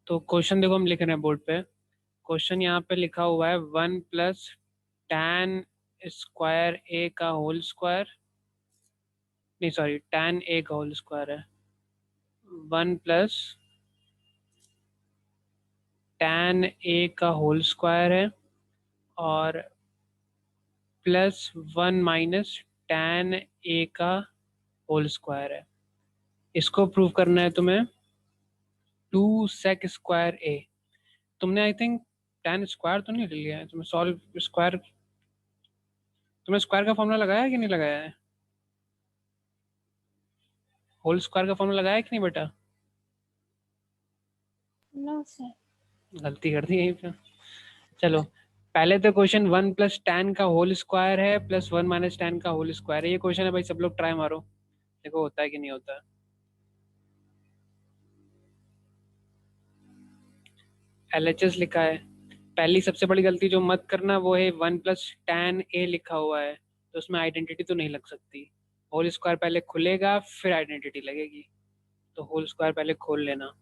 तो क्वेश्चन देखो हम लिख रहे हैं बोर्ड पे। क्वेश्चन यहाँ पे लिखा हुआ है 1 + tan² A का होल स्क्वायर। नहीं सॉरी, tan A का होल स्क्वायर है। 1 + tan A का होल स्क्वायर है और +1 - tan A का होल स्क्वायर है। इसको प्रूव करना है तुम्हें। 2sec² A। तुमने आई थिंक tan स्क्वायर तो नहीं ले लिया है, तुम्हें सॉल्व स्क्वायर। तुमने स्क्वायर का फॉर्मूला लगाया है कि नहीं लगाया है? होल स्क्वायर का फॉर्मूला लगाया है कि नहीं बेटा? No sir. गलती कर दी यहीं पे। चलो, पहले तो क्वेश्चन 1 + tan का होल स्क्वायर है +1 - tan का होल स्क्वायर है। ये क्वेश्चन है भाई, सब लोग ट्राई मारो, देखो होता है कि नहीं होता है। LHS लिखा है। पहली सबसे बड़ी गलती जो मत करना वो है 1 + tan A लिखा हुआ है, तो उसमें आइडेंटिटी तो नहीं लग सकती। होल स्क्वायर पहले खुलेगा फिर आइडेंटिटी लगेगी, तो होल स्क्वायर पहले खोल लेना।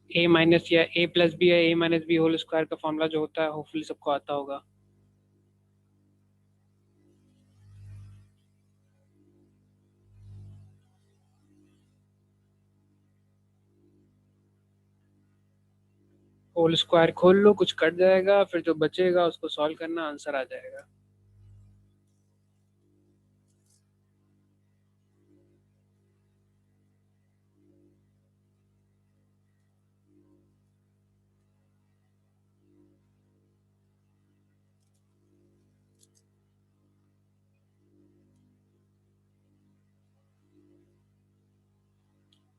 A माइनस या A+B या A - B होल स्क्वायर का फॉर्मूला जो होता है होपफुली सबको आता होगा। होल स्क्वायर खोल लो, कुछ कट जाएगा, फिर जो बचेगा उसको सॉल्व करना, आंसर आ जाएगा।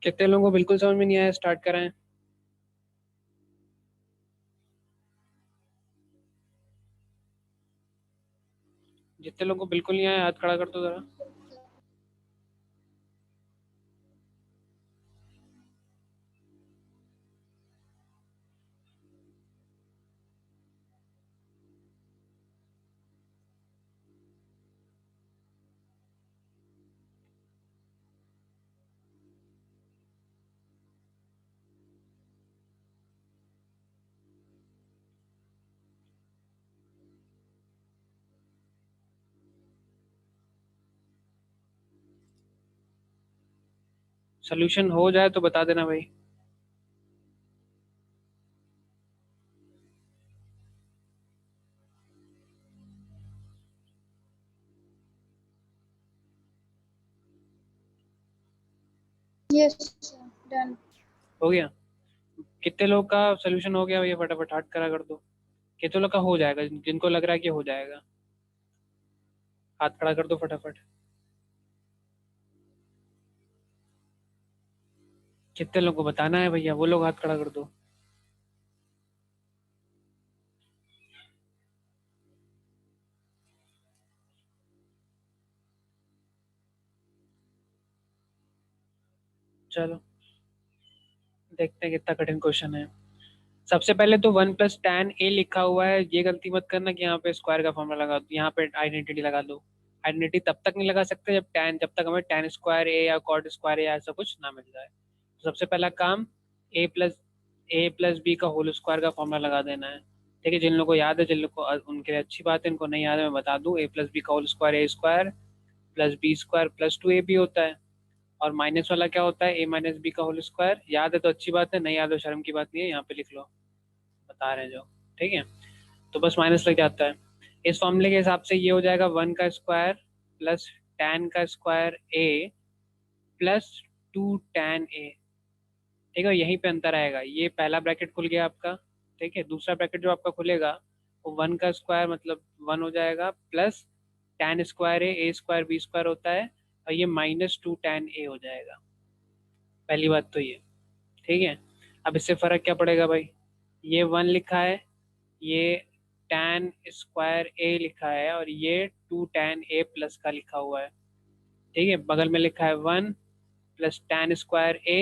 कितने लोगों को बिल्कुल समझ में नहीं आया? स्टार्ट कराएं। जितने लोगों को बिल्कुल नहीं आया हाथ खड़ा कर दो जरा। सोल्यूशन हो जाए तो बता देना भाई। Yes sir, done. हो गया? कितने लोग का सोल्यूशन हो गया भैया? फटाफट हाथ खड़ा कर दो। कितने लोग का हो जाएगा, जिनको लग रहा है कि हो जाएगा? हाथ खड़ा कर दो फटाफट। कितने लोग को बताना है भैया, वो लोग हाथ खड़ा कर दो। चलो देखते हैं कितना कठिन क्वेश्चन है। सबसे पहले तो 1 + tan A लिखा हुआ है, ये गलती मत करना कि यहाँ पे स्क्वायर का फॉर्मूला लगा दो, यहाँ पे आइडेंटिटी लगा दो। आइडेंटिटी तब तक नहीं लगा सकते जब तक हमें tan² A या cot² A या ऐसा कुछ ना मिल जाए। तो सबसे पहला काम A+B का होल स्क्वायर का फॉर्मूला लगा देना है। ठीक है, जिन लोगों को याद है, जिन लोग को उनके लिए अच्छी बात है, इनको नहीं याद है मैं बता दूं। A+B का whole square A² +B² +2AB होता है। और माइनस वाला क्या होता है? A - B का होल स्क्वायर। याद है तो अच्छी बात है, नहीं याद हो शर्म की बात नहीं है, यहाँ पे लिख लो, बता रहे हैं जो। ठीक है, तो बस माइनस लग जाता है। इस फॉर्मूले के हिसाब से ये हो जाएगा 1 का स्क्वायर +tan का स्क्वायर A +2tan A। ठीक है, यहीं पे अंतर आएगा। ये पहला ब्रैकेट खुल गया आपका। ठीक है, दूसरा ब्रैकेट जो आपका खुलेगा वो 1 का स्क्वायर मतलब 1 हो जाएगा, plus tan² A² A² B² होता है, और ये -2tan A हो जाएगा। पहली बात तो ये। ठीक है, अब इससे फर्क क्या पड़ेगा भाई? ये 1 लिखा है, ये tan² A लिखा है, और ये 2tan A प्लस का लिखा हुआ है। ठीक है, बगल में लिखा है 1 + tan² A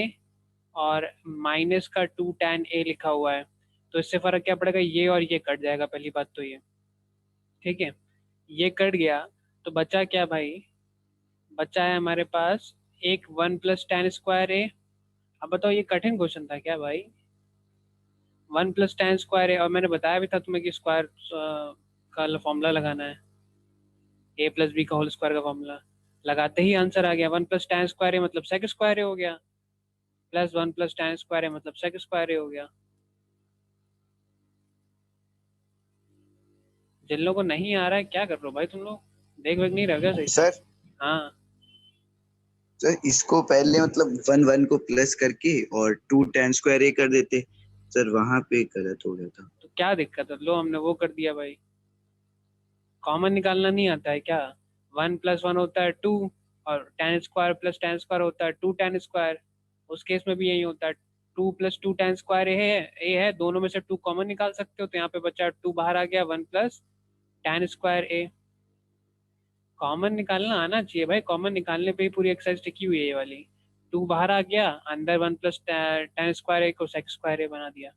और -2tan A लिखा हुआ है। तो इससे फर्क क्या पड़ेगा? ये और ये कट जाएगा, पहली बात तो ये। ठीक है, ये कट गया, तो बचा क्या भाई? बचा है हमारे पास एक 1 + tan² A। अब बताओ ये कठिन क्वेश्चन था क्या भाई? 1 + tan² A, और मैंने बताया भी था तुम्हें कि स्क्वायर का फॉर्मूला लगाना है, A + B का होल स्क्वायर का फॉर्मूला। लगाते ही आंसर आ गया। 1 + tan² A मतलब sec² A हो गया, प्लस 1 + tan² A मतलब sec² A हो गया। जिन लोगों को नहीं आ रहा है क्या कर रहे हो भाई तुम लोग? देख वेख नहीं रहे हो क्या सही से? सर हाँ। सर इसको पहले मतलब वन वन को प्लस करके और 2 tan² A कर देते। सर वहां पे गलत हो गया था। तो क्या दिक्कत है? लो हमने वो कर दिया भाई। कॉमन निकालना नहीं आता है क्या? 1 + 1 होता है 2, और tan² + tan² होता है 2 tan²। उस केस में भी यही होता है। 2 + 2 tan² A है, दोनों में से 2 कॉमन निकाल सकते हो, तो यहाँ पे बचा 2 बाहर आ गया, 1 + tan²A। कॉमन निकालना आना चाहिए भाई, कॉमन निकालने पे ही पूरी एक्सरसाइज टिकी हुई है ये वाली। 2 बाहर आ गया, अंदर 1 + tan² A को sec² A बना दिया।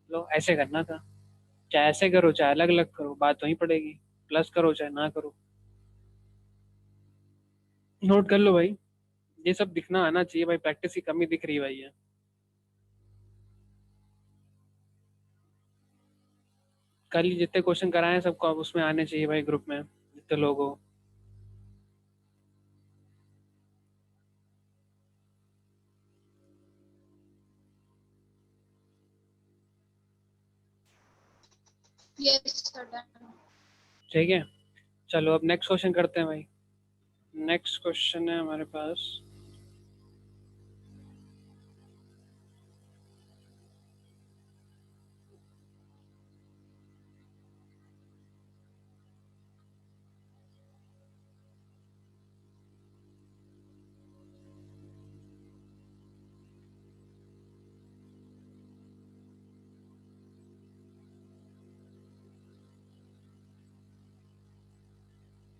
लो ऐसे करना था। चाहे ऐसे करो चाहे अलग अलग करो, बात वहीं पड़ेगी। प्लस करो चाहे ना करो। नोट कर लो भाई। ये सब दिखना आना चाहिए भाई, प्रैक्टिस की कमी दिख रही है भाई ये। कल ही जितने क्वेश्चन कराए हैं सबको अब उसमें आने चाहिए भाई, ग्रुप में जितने लोग हो। Yes sir done. ठीक है, चलो अब नेक्स्ट क्वेश्चन करते हैं भाई। नेक्स्ट क्वेश्चन है हमारे पास।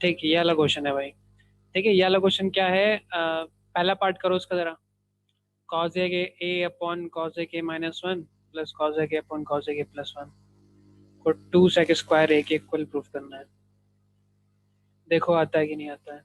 ठीक है, ये वाला क्वेश्चन है भाई। ठीक है, ये वाला क्वेश्चन क्या है? पहला पार्ट करो उसका जरा। cos A upon cos A plus cos A upon cos A plus 1 को 2 sec² A के इक्वल प्रूफ करना है। देखो आता है कि नहीं आता है।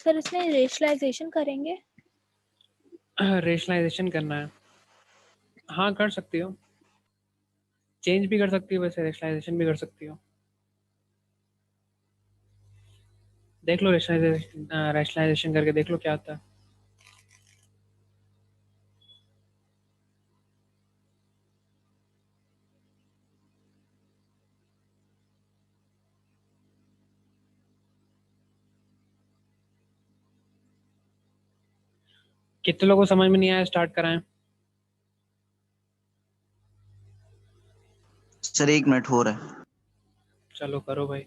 सर इसमें रेशनलाइजेशन करेंगे? रेशनलाइजेशन करना है? हाँ कर सकती हो। चेंज भी कर सकती हो, वैसे रेशनलाइजेशन भी कर सकती हो। देख लो रेशनलाइजेशन, रेशनलाइजेशन करके देख लो क्या आता है। कितने लोगों को समझ में नहीं आया? स्टार्ट कराएं? सर 1 मिनट हो रहा है। चलो करो भाई।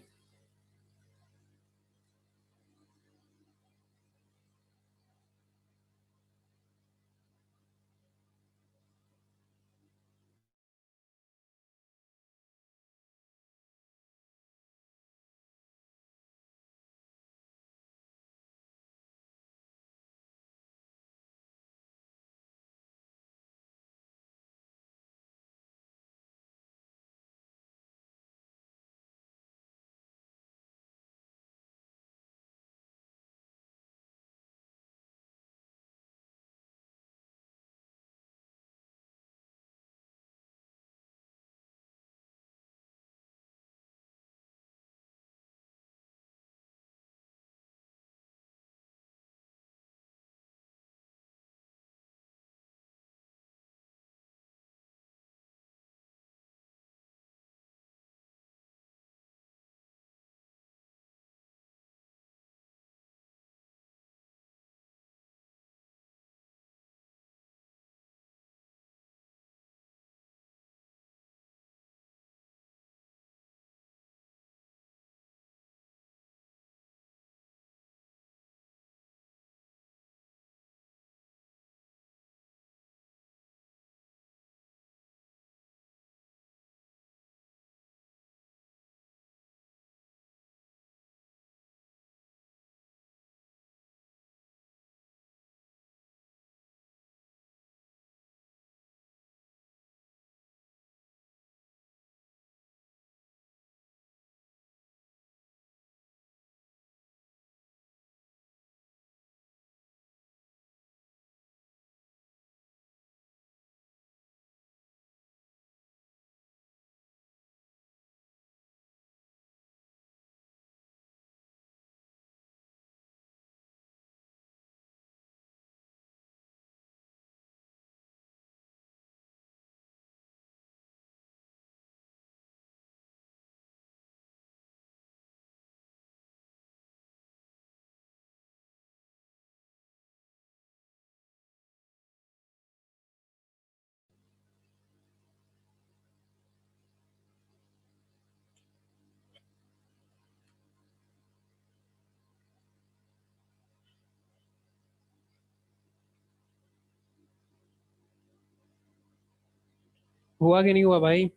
हुआ कि नहीं हुआ भाई?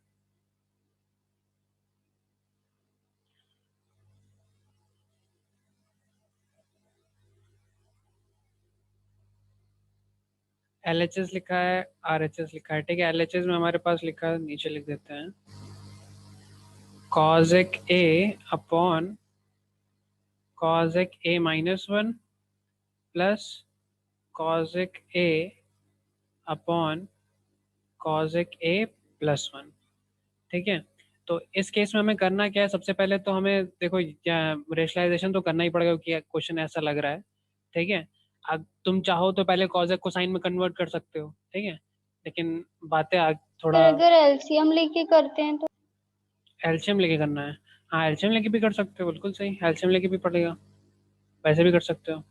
LHS लिखा है, RHS लिखा है, ठीक है। LHS में हमारे पास लिखा है, नीचे लिख देते हैं, cosec A upon cosec A minus one plus cosec A upon cosec A plus one, ठीक है। तो इस केस में हमें करना क्या है, सबसे पहले तो हमें देखो रेशनलाइजेशन तो करना ही पड़ेगा क्योंकि क्वेश्चन ऐसा लग रहा है, ठीक है। अब तुम चाहो तो पहले कॉसेक को साइन में कन्वर्ट कर सकते हो, ठीक है, लेकिन बातें फिर थोड़ा अगर एलसीएम लेके करते हैं तो? एल्शियम लेके करना है। हाँ एल्शियम लेके भी कर सकते हो, बिल्कुल सही, एल्शियम लेके भी पड़ेगा, वैसे भी कर सकते हो,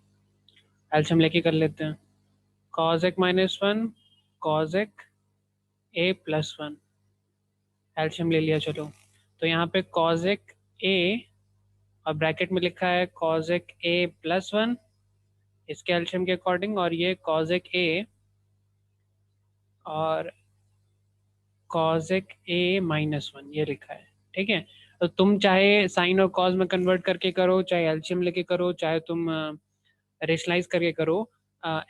एल्शियम लेके कर लेते हैं। Cosec minus one cosec A plus one, LCM ले लिया, चलो। तो यहाँ पे कॉसेक ए और ब्रैकेट में लिखा है कॉसेक ए प्लस वन इसके एल्शियम के अकॉर्डिंग, और ये कॉसेक ए और कॉसेक ए माइनस वन ये लिखा है, ठीक है। तो तुम चाहे साइन और कॉज में कन्वर्ट करके करो, चाहे एल्शियम लेके करो, चाहे तुम रेशनलाइज करके करो,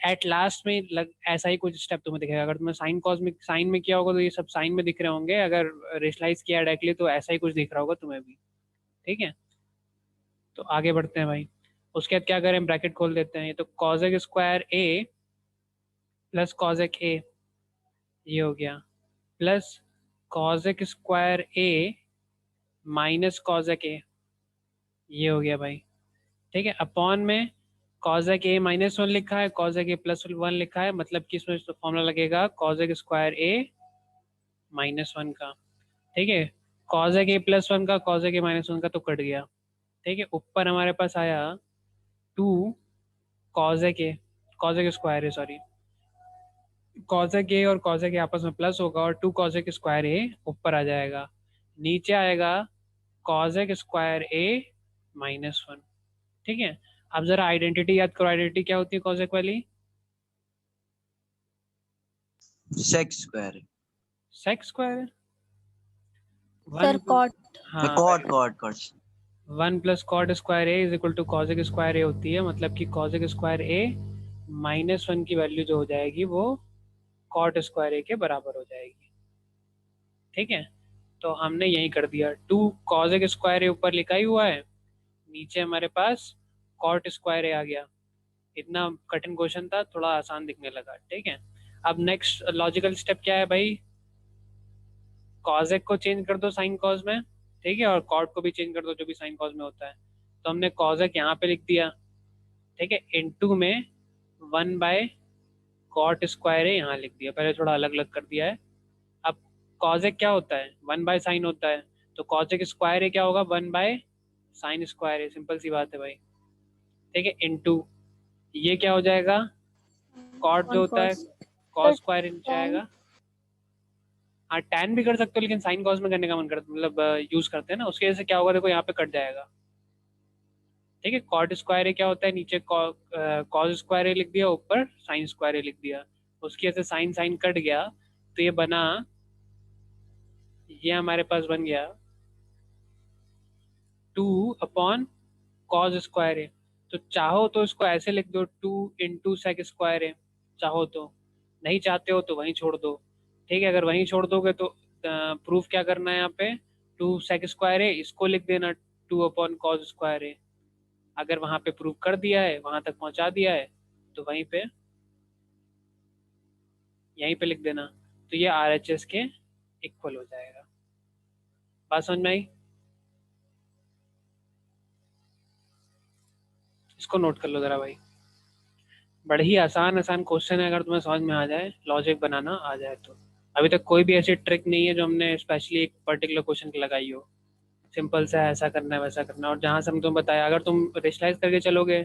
एट लास्ट में ऐसा ही कुछ स्टेप तुम्हें दिखेगा। अगर तुमने साइन कॉज में साइन में किया होगा तो ये सब साइन में दिख रहे होंगे, अगर रेशनलाइज किया डायरेक्टली तो ऐसा ही कुछ दिख रहा होगा तुम्हें भी, ठीक है। तो आगे बढ़ते हैं भाई। उसके बाद क्या करें, ब्रैकेट खोल देते हैं, ये तो कॉसेक स्क्वायर ए प्लस कॉसेक ए ये हो गया, plus cosec square A minus cosec ए ये हो गया भाई, ठीक है। अपॉन में कॉसेक ए माइनस वन लिखा है, कॉसेक ए प्लस वन लिखा है, मतलब कि इसमें फॉर्मूला लगेगा cosec square A minus one का, ठीक है। कॉसेक ए प्लस वन का कॉसेक ए माइनस वन का तो कट गया, ठीक है। ऊपर हमारे पास आया two cosec A, cosec square A sorry, cosec A और कॉसेक ए आपस में प्लस होगा और टू कॉसेक स्क्वायर ए ऊपर आ जाएगा, नीचे आएगा cosec square A minus one, ठीक है। अब जरा आइडेंटिटी याद करो, आइडेंटिटी क्या होती है कॉसेक वाली? Sec square sec square, sir one, cot. हाँ cot cot cot. One plus cot square A is equal to cosec square A होती है, मतलब कि cosec square A minus one की वैल्यू जो हो जाएगी वो कॉट स्क्वायर ए के बराबर हो जाएगी, ठीक है। तो हमने यही कर दिया, टू कॉसेक स्क्वायर ए ऊपर लिखा ही हुआ है, नीचे हमारे पास कॉट स्क्वायर ए आ गया। इतना कठिन क्वेश्चन था, थोड़ा आसान दिखने लगा, ठीक है। अब नेक्स्ट लॉजिकल स्टेप क्या है भाई, कॉसेक को चेंज कर दो साइन कॉज में, ठीक है, और कॉट को भी चेंज कर दो जो भी साइन कॉज में होता है। तो हमने कॉसेक यहाँ पे लिख दिया, ठीक है, इनटू में वन बाय कॉट स्क्वायर है यहाँ लिख दिया, पहले थोड़ा अलग अलग कर दिया है। अब कॉसेक क्या होता है, वन बाय साइन होता है, तो कॉसेक स्क्वायर है क्या होगा, वन बाय साइन स्क्वायर है, सिंपल सी बात है भाई, ठीक है। इनटू ये क्या हो जाएगा, कॉट जो वन होता है कॉस। कॉस सर स्क्वायर नीचे टेन। आएगा। हाँ टैन भी कर सकते हो, लेकिन साइन कॉस में करने का मन करता, मतलब यूज करते हैं ना, उसकी वजह से क्या होगा देखो यहाँ पे कट जाएगा, ठीक है। कॉट स्क्वायर क्या होता है, नीचे कॉस स्क्वायर लिख दिया, ऊपर साइन स्क्वायर लिख दिया, उसकी वजह से साइन साइन कट गया, तो ये बना, ये हमारे पास बन गया टू अपॉन कॉस स्क्वायर है। तो चाहो तो इसको ऐसे लिख दो, टू इंटू सेक स्क्वायर है, चाहो तो, नहीं चाहते हो तो वहीं छोड़ दो, ठीक है। अगर वहीं छोड़ दोगे तो प्रूफ क्या करना है यहाँ पे, टू सेक स्क्वायर है इसको लिख देना टू अपॉन कॉस स्क्वायर है, अगर वहां पे प्रूफ कर दिया है, वहां तक पहुंचा दिया है, तो वहीं पे यहीं पे लिख देना, तो ये RHS के इक्वल हो जाएगा। बात समझ में आई? इसको नोट कर लो जरा भाई, बड़े ही आसान आसान क्वेश्चन है, अगर तुम्हें समझ में आ जाए, लॉजिक बनाना आ जाए तो। अभी तक कोई भी ऐसी ट्रिक नहीं है जो हमने स्पेशली एक पर्टिकुलर क्वेश्चन की लगाई हो, सिंपल सा है, ऐसा करना है वैसा करना है, और जहाँ से हम तुम्हें बताया, अगर तुम रेशनलाइज करके चलोगे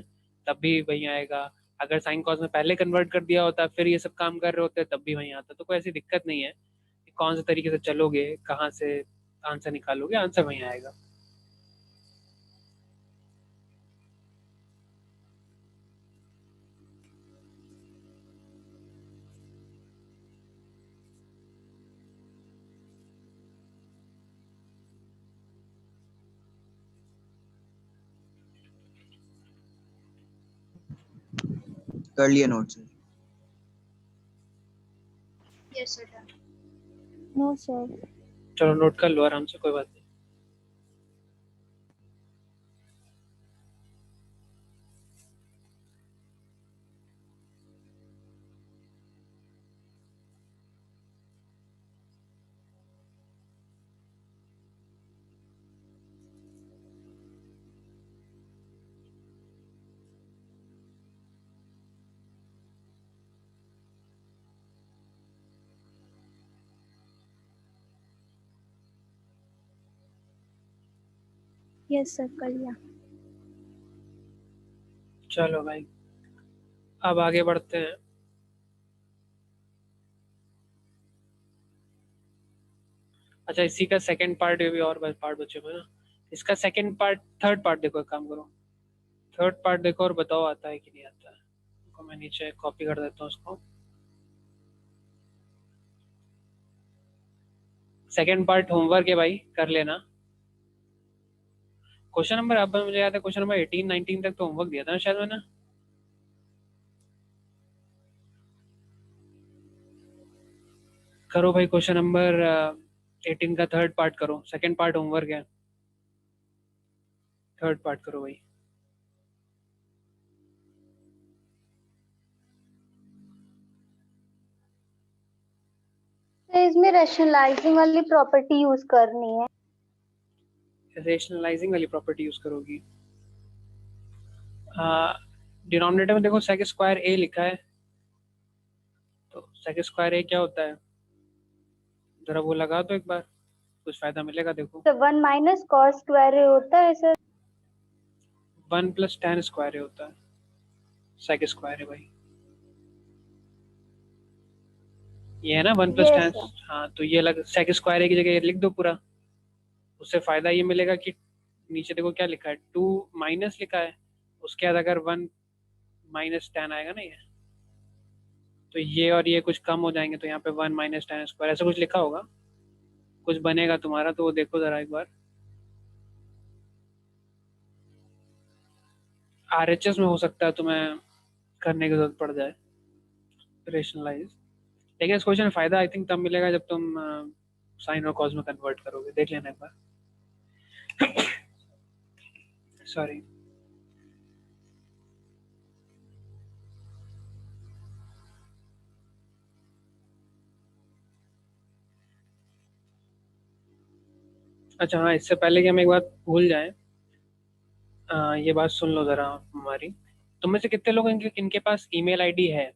तब भी वहीं आएगा, अगर साइन कॉस में पहले कन्वर्ट कर दिया होता फिर ये सब काम कर रहे होते तब भी वहीं आता, तो कोई ऐसी दिक्कत नहीं है कि कौन से तरीके से चलोगे, कहाँ से आंसर निकालोगे, आंसर वहीं आएगा। कर लिया note sir. Yes sir done. No sir. चलो नोट कर लो आराम से, कोई बात नहीं। यस सर कर लिया। चलो भाई अब आगे बढ़ते हैं। अच्छा इसी का सेकंड पार्ट, ये भी और पार्ट बचे हुए ना, इसका सेकंड पार्ट, थर्ड पार्ट देखो, एक काम करो, थर्ड पार्ट देखो और बताओ आता है कि नहीं आता है। को मैं नीचे कॉपी कर देता हूँ उसको। सेकंड पार्ट होमवर्क है भाई, कर लेना। क्वेश्चन नंबर, अब मुझे याद है क्वेश्चन नंबर 18 19 तक तो होमवर्क दिया था ना शायद मैंने। करो भाई क्वेश्चन नंबर 18 का थर्ड पार्ट करो, सेकंड पार्ट होमवर्क है, थर्ड पार्ट करो भाई। तो इसमें रैशनलाइजिंग वाली प्रॉपर्टी यूज करनी है। रेशनलाइजिंग वाली प्रॉपर्टी यूज करोगी। डिनोमिनेटर में देखो सेक स्क्वायर ए लिखा है, तो सेक स्क्वायर ए क्या होता है, जरा वो लगा दो एक बार, कुछ फायदा मिलेगा देखो। तो 1 माइनस कॉस स्क्वायर होता है सर। 1 प्लस tan स्क्वायर ए होता है, सेक स्क्वायर है भाई, ये है ना 1 प्लस यस tan। सर। हाँ तो ये अलग सेक स्क्वायर ए की जगह ये लिख दो पूरा, उससे फायदा ये मिलेगा कि नीचे देखो क्या लिखा है, 2 माइनस लिखा है, उसके बाद अगर 1 माइनस tan आएगा ना ये, तो ये और ये कुछ कम हो जाएंगे, तो यहाँ पे 1 माइनस tan स्क्वायर ऐसा कुछ लिखा होगा, कुछ बनेगा तुम्हारा, तो वो देखो जरा एक बार। आरएचएस में हो सकता है तुम्हें करने की जरूरत पड़ जाए रेशनलाइज, लेकिन इस क्वेश्चन में फायदा आई थिंक तब मिलेगा जब तुम साइन और कॉस में कन्वर्ट करोगे, देख लेना एक बार। सॉरी। अच्छा हाँ, इससे पहले कि हम एक बात भूल जाएं, ये बात सुन लो जरा हमारी। तुम में से कितने लोग इनके पास ईमेल आईडी है,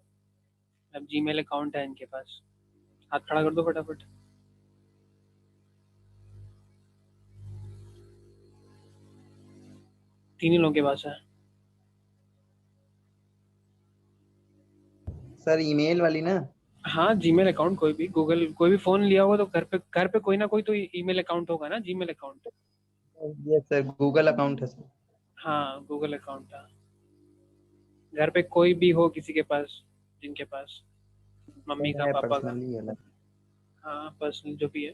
अब जीमेल अकाउंट है इनके पास, हाथ खड़ा कर दो फटाफट। तीन ही लोगों के पास है। सर ईमेल वाली ना। हाँ जीमेल अकाउंट, कोई भी गूगल, कोई भी फोन लिया होगा तो घर पे कोई ना कोई तो ईमेल अकाउंट होगा ना, जीमेल अकाउंट। ये सर गूगल अकाउंट है सर। हाँ गूगल अकाउंट है, घर पे कोई भी हो किसी के पास, जिनके पास, मम्मी का, है पापा का, पर्सनली अलग। हाँ पर्सनल जो भी है,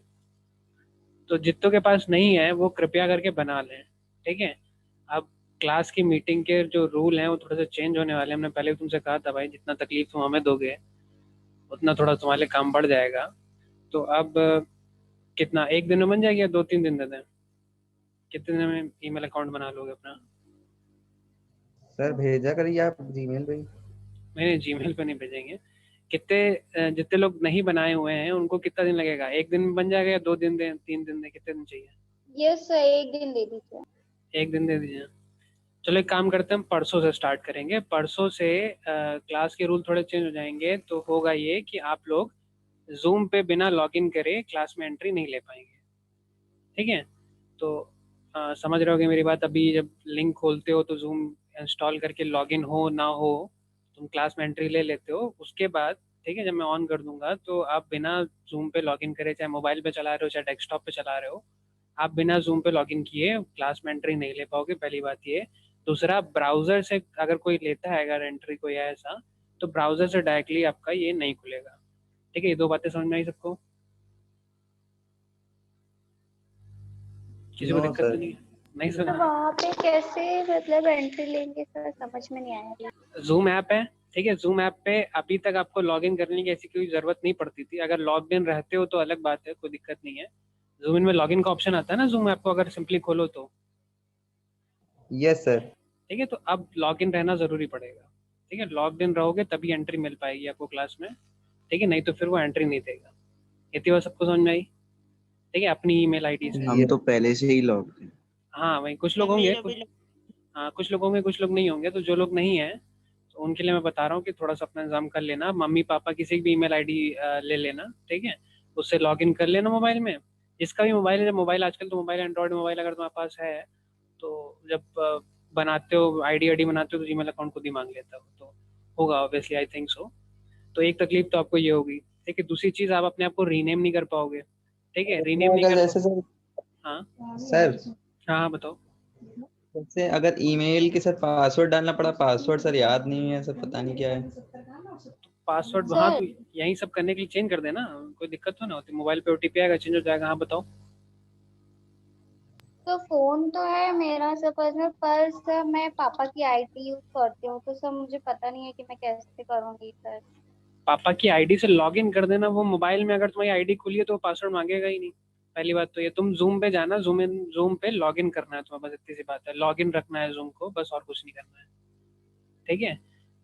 तो जितनों के पास नहीं है वो कृपया करके बना लें, ठीक है। अब क्लास की मीटिंग के जो रूल हैं वो थोड़े से चेंज होने वाले हैं, हमने पहले भी तुमसे कहा था भाई जितना तकलीफ तुम हमें दोगे उतना थोड़ा तुम्हारे लिए काम बढ़ जाएगा। तो अब कितना, एक दिन में बन जाएगी या 2-3 दिन दे दें, कितने दिन में ईमेल अकाउंट बना लोगे अपना? सर भेजा करिए आप जीमेल पे। नहीं जीमेल पे नहीं भेजेंगे। कितने जितने लोग नहीं बनाए हुए हैं उनको कितना दिन लगेगा, एक दिन में बन जाएगा या 2 दिन दें, 3 दिन दें, कितने दिन चाहिए? यस सर, एक दिन दे दीजिए। एक दिन दे दीजिए। चलो एक काम करते हैं, हम परसों से स्टार्ट करेंगे, परसों से क्लास के रूल थोड़े चेंज हो जाएंगे, तो होगा ये कि आप लोग जूम पे बिना लॉगिन करे क्लास में एंट्री नहीं ले पाएंगे, ठीक है। तो समझ रहे होगे मेरी बात, अभी जब लिंक खोलते हो तो जूम इंस्टॉल करके लॉगिन हो ना हो तुम क्लास में एंट्री ले लेते हो, उसके बाद ठीक है जब मैं ऑन कर दूंगा तो आप बिना जूम पे लॉगिन करे, चाहे मोबाइल पे चला रहे हो चाहे डेस्कटॉप पे चला रहे हो, आप बिना जूम पे लॉगिन किए क्लास में एंट्री नहीं ले पाओगे, पहली बात ये। दूसरा, ब्राउजर से अगर कोई लेता है अगर एंट्री कोई है ऐसा, तो ब्राउजर से डायरेक्टली आपका ये नहीं खुलेगा, ठीक है। ये दो बातें समझ में आई सबको? किसी को नो दिक्कत तो सर। नहीं है? नहीं तो सुना? वहाँ पे कैसे मतलब एंट्री लेंगे सर, समझ में नहीं आया। जूम ऐप है, ठीक है, जूम ऐप पे अभी तक आपको लॉगिन करने की ऐसी कोई जरूरत नहीं पड़ती थी। अगर लॉग इन रहते हो तो अलग बात है, कोई दिक्कत नहीं है। जूम इन में लॉगिन का ऑप्शन आता है ना जूम ऐप को अगर सिंपली खोलो तो। Yes sir. ठीक है, तो अब लॉग इन रहना जरूरी पड़ेगा। ठीक है, लॉग इन रहोगे तभी एंट्री मिल पाएगी आपको क्लास में। ठीक है, नहीं तो फिर वो एंट्री नहीं देगा। इतनी बात सबको समझ में आई? ठीक है, अपनी ईमेल आईडी से। हम तो पहले से ही लॉग थे। हाँ वही, कुछ लोग होंगे हाँ कुछ लोग होंगे, कुछ लोग नहीं होंगे। तो जो लोग नहीं हैं तो उनके लिए मैं बता रहा हूँ कि थोड़ा सा अपना इंतजाम कर लेना। मम्मी पापा किसी की भी ईमेल आईडी ले लेना। ठीक है, उससे लॉगिन कर लेना मोबाइल में। जिसका भी मोबाइल है, मोबाइल आजकल तो मोबाइल एंड्रॉयड मोबाइल अगर तुम्हारे पास है तो जब बनाते हो आईडी आईडी बनाते हो तो जीमेल अकाउंट खुद ही मांग लेता हो, तो होगा ऑब्वियसली, आई थिंक सो। तो एक तकलीफ तो आपको ये होगी। ठीक है, दूसरी चीज़ आप अपने आप को रीनेम नहीं कर पाओगे। ठीक है, रीनेम नहीं अगर कर जैसे सर हाँ सर हाँ हाँ बताओ। जैसे अगर ईमेल के साथ पासवर्ड डालना पड़ा, पासवर्ड सर याद नहीं है सर, पता नहीं क्या है। पासवर्ड हाँ तो सर यही सब करने के लिए चेंज कर देना, कोई दिक्कत तो ना होती। मोबाइल पे ओटीपी आएगा, चेंज हो जाएगा। हाँ बताओ। तो फोन तो है मेरा सपोज में, पर सर मैं पापा की आईडी यूज करती हूँ, तो सर मुझे पता नहीं है कि मैं कैसे करूँगी सर। पापा की आईडी से लॉगिन कर देना। वो मोबाइल में अगर तुम्हारी आईडी खुली है तो पासवर्ड मांगेगा ही नहीं। पहली बात तो ये, तुम जूम पे जाना, जूम पे लॉगिन करना है तुम्हें, बस इतनी सी बात है। लॉगिन रखना है जूम को बस, और कुछ नहीं करना है। ठीक है,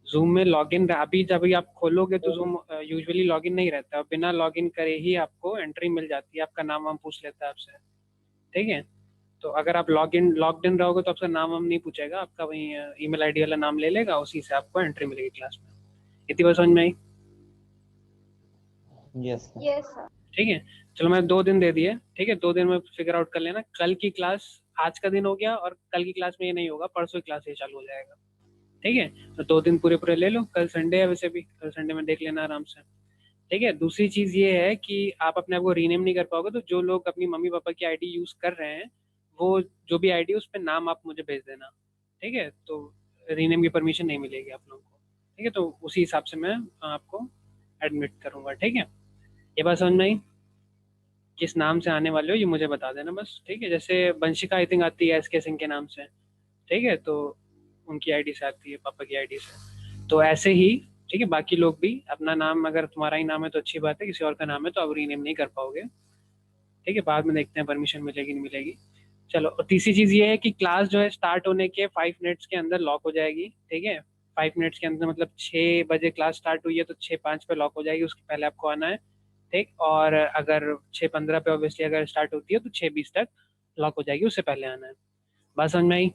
जूम में लॉगिन अभी जब भी आप खोलोगे तो जूम यूजुअली लॉगिन नहीं रहता, बिना लॉगिन करे ही आपको एंट्री मिल जाती है। आपका नाम वाम पूछ लेता है आपसे। ठीक है, तो अगर आप लॉग्ड इन रहोगे तो आपका नाम वाम नहीं पूछेगा, आपका वही ईमेल आईडी वाला नाम ले लेगा, उसी से आपको एंट्री मिलेगी क्लास में। इतनी बात समझ में आई? Yes sir. Yes sir. ठीक है, चलो मैं 2 दिन दे दिए। ठीक है, 2 दिन में फिगर आउट कर लेना। कल की क्लास, आज का दिन हो गया और कल की क्लास में ये नहीं होगा, परसों की क्लास ये चालू हो जाएगा। ठीक है, तो 2 दिन पूरे पूरे ले लो। कल संडे है, वैसे भी कल संडे में देख लेना आराम से। ठीक है, दूसरी चीज ये है कि आप अपने आप को रीनेम नहीं कर पाओगे, तो जो लोग अपनी मम्मी पापा की आईडी यूज कर रहे हैं वो जो भी आईडी उस पर नाम आप मुझे भेज देना। ठीक है, तो रीनेम की परमिशन नहीं मिलेगी आप लोगों को। ठीक है, तो उसी हिसाब से मैं आपको एडमिट करूंगा। ठीक है, ये बात समझ में आई? किस नाम से आने वाले हो ये मुझे बता देना बस। ठीक है, जैसे वंशिका आई थिंक आती है SK सिंह के नाम से। ठीक है, तो उनकी आईडी से आती है, पापा की आईडी से। तो ऐसे ही ठीक है, बाकी लोग भी अपना नाम, अगर तुम्हारा ही नाम है तो अच्छी बात है, किसी और का नाम है तो आप रीनेम नहीं कर पाओगे। ठीक है, बाद में देखते हैं परमिशन मिलेगी नहीं मिलेगी। चलो, और तीसरी चीज ये है कि क्लास जो है स्टार्ट होने के 5 मिनट्स के अंदर लॉक हो जाएगी। ठीक है, 5 मिनट्स के अंदर, मतलब 6 बजे क्लास स्टार्ट हुई है तो 6:05 पे लॉक हो जाएगी, उसके पहले आपको आना है। ठीक, और अगर 6:15 पे ऑब्वियसली अगर स्टार्ट होती है तो 6:20 तक लॉक हो जाएगी, उससे पहले आना है। बात समझ में आई?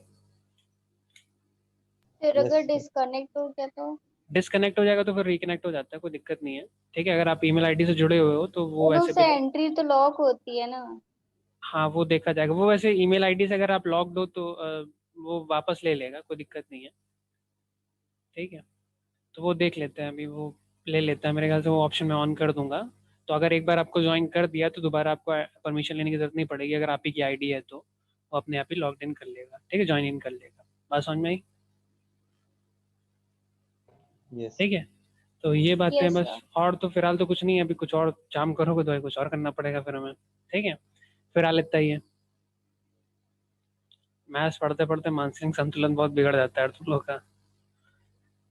फिर Yes, अगर sir. डिस्कनेक्ट हो गया तो? डिसकनेक्ट हो जाएगा तो फिर रिकनेक्ट हो जाता है, कोई दिक्कत नहीं है। ठीक है, अगर आप ईमेल आईडी से जुड़े हुए हो तो वो तो वैसे उससे भी, एंट्री तो लॉक होती है ना? हाँ वो देखा जाएगा। वो वैसे ईमेल आईडी से अगर आप लॉग्ड हो तो वो वापस ले लेगा, कोई दिक्कत नहीं है। ठीक है, तो वो देख लेते हैं अभी, वो ले लेता है मेरे ख्याल से। वो ऑप्शन मैं ऑन कर दूंगा, तो अगर एक बार आपको ज्वाइन कर दिया तो दोबारा आपको परमिशन लेने की जरूरत नहीं पड़ेगी। अगर आप ही की आईडी है तो वो अपने आप ही लॉग इन कर लेगा। ठीक है, ज्वाइन इन कर लेगा। बात समझ में आई? यस। ठीक है, तो ये बातें हैं यस बस। सर। और तो फिलहाल तो कुछ नहीं है, अभी कुछ और काम करोगे तो कुछ और करना पड़ेगा फिर हमें। ठीक है, फिलहाल इतना ही है। मैथ्स पढ़ते पढ़ते मानसिक संतुलन बहुत बिगड़ जाता है तुम लोग का।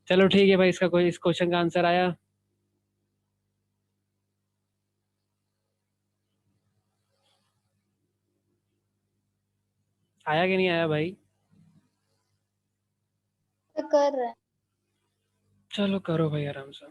चलो ठीक है भाई, इसका कोई इस क्वेश्चन का आंसर आया? आया कि नहीं आया भाई? तो कर रहे हैं। चलो करो भाई आराम से।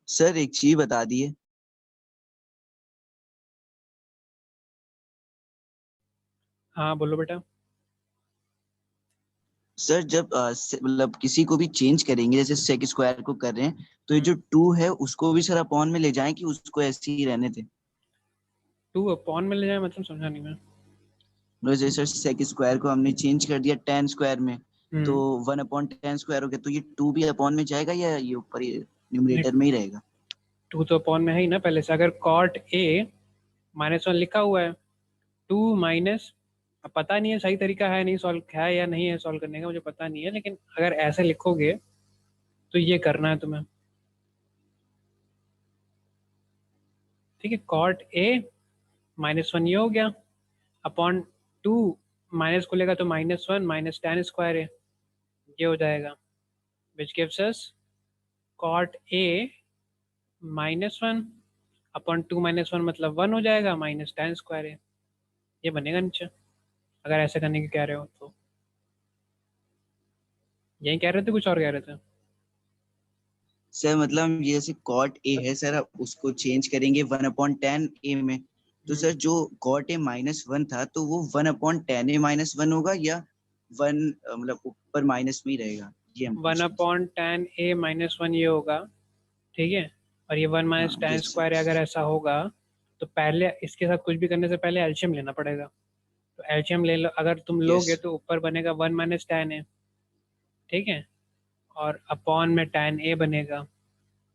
सर एक चीज बता दिए। हाँ बोलो बेटा। सर जब मतलब किसी को भी चेंज करेंगे, जैसे सेक स्क्वायर को कर रहे हैं, तो ये जो 2 है उसको भी सर अपॉन में ले जाएं कि उसको ऐसे ही रहने दें? 2 अपॉन में ले जाए मतलब समझा नहीं मैं। मतलब जैसे सेक स्क्वायर को हमने चेंज कर दिया tan स्क्वायर में, तो हम्म 1/tan स्क्वायर हो गया, तो ये 2 भी अपॉन में जाएगा या ये ऊपर ही नहीं, न्यूमरेटर में ही रहेगा? 2 तो अपॉन में है ही ना पहले से। अगर कॉट ए -1 लिखा हुआ है, 2 माइनस, अब पता नहीं है सही तरीका है नहीं सॉल्व है या नहीं है सॉल्व करने का, मुझे पता नहीं है, लेकिन अगर ऐसे लिखोगे तो ये करना है तुम्हें। ठीक है, कॉट ए -1 ये हो गया, अपॉन 2 माइनस को लेगा तो -1 माइनस tan स्क्वायर है, ये हो जाएगा, which gives us cot A -1 upon 2 -1 मतलब 1 हो जाएगा, माइनस tan स्क्वायर है, ये बनेगा नीचे। अगर ऐसे करने की कह रहे हो तो यही कह रहे थे, कुछ और कह रहे थे? सर मतलब ये जैसे कॉट ए है सर, आप उसको चेंज करेंगे 1/10 ए में, तो सर जो कॉट ए -1 था तो वो 1/10 ए -1 होगा, या 1 मतलब ऊपर माइनस में ही रहेगा? ये हम पूछ रहे हैं। 1/10 ए -1 ये होगा, ठीक है, और ये 1 माइनस हाँ, tan यस स्क्वायर है। सर। अगर ऐसा होगा तो पहले इसके साथ कुछ भी करने से पहले एलसीएम लेना पड़ेगा, तो एलसीएम ले लो, अगर तुम यस। लोगे तो ऊपर बनेगा 1 माइनस tan है, ठीक है, और अपॉन में tan ए बनेगा,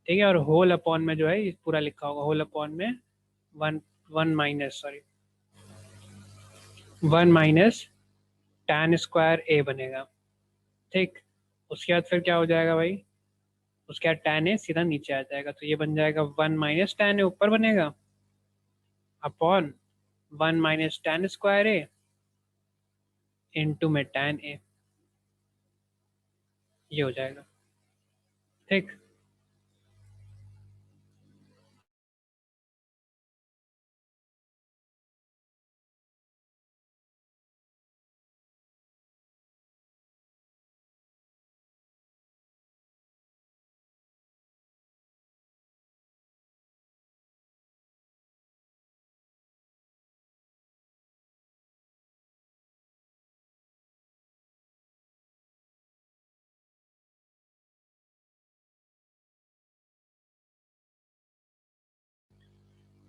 ठीक है, और होल अपॉन में जो है ये पूरा लिखा होगा, होल अपॉन में 1 माइनस tan स्क्वायर ए बनेगा, ठीक। उसके बाद फिर क्या हो जाएगा भाई, उसके बाद tan ए सीधा नीचे आ जाएगा, तो ये बन जाएगा 1 माइनस tan ए ऊपर बनेगा, अपॉन 1 माइनस tan स्क्वायर ए इंटू में tan ए, ये हो जाएगा, ठीक।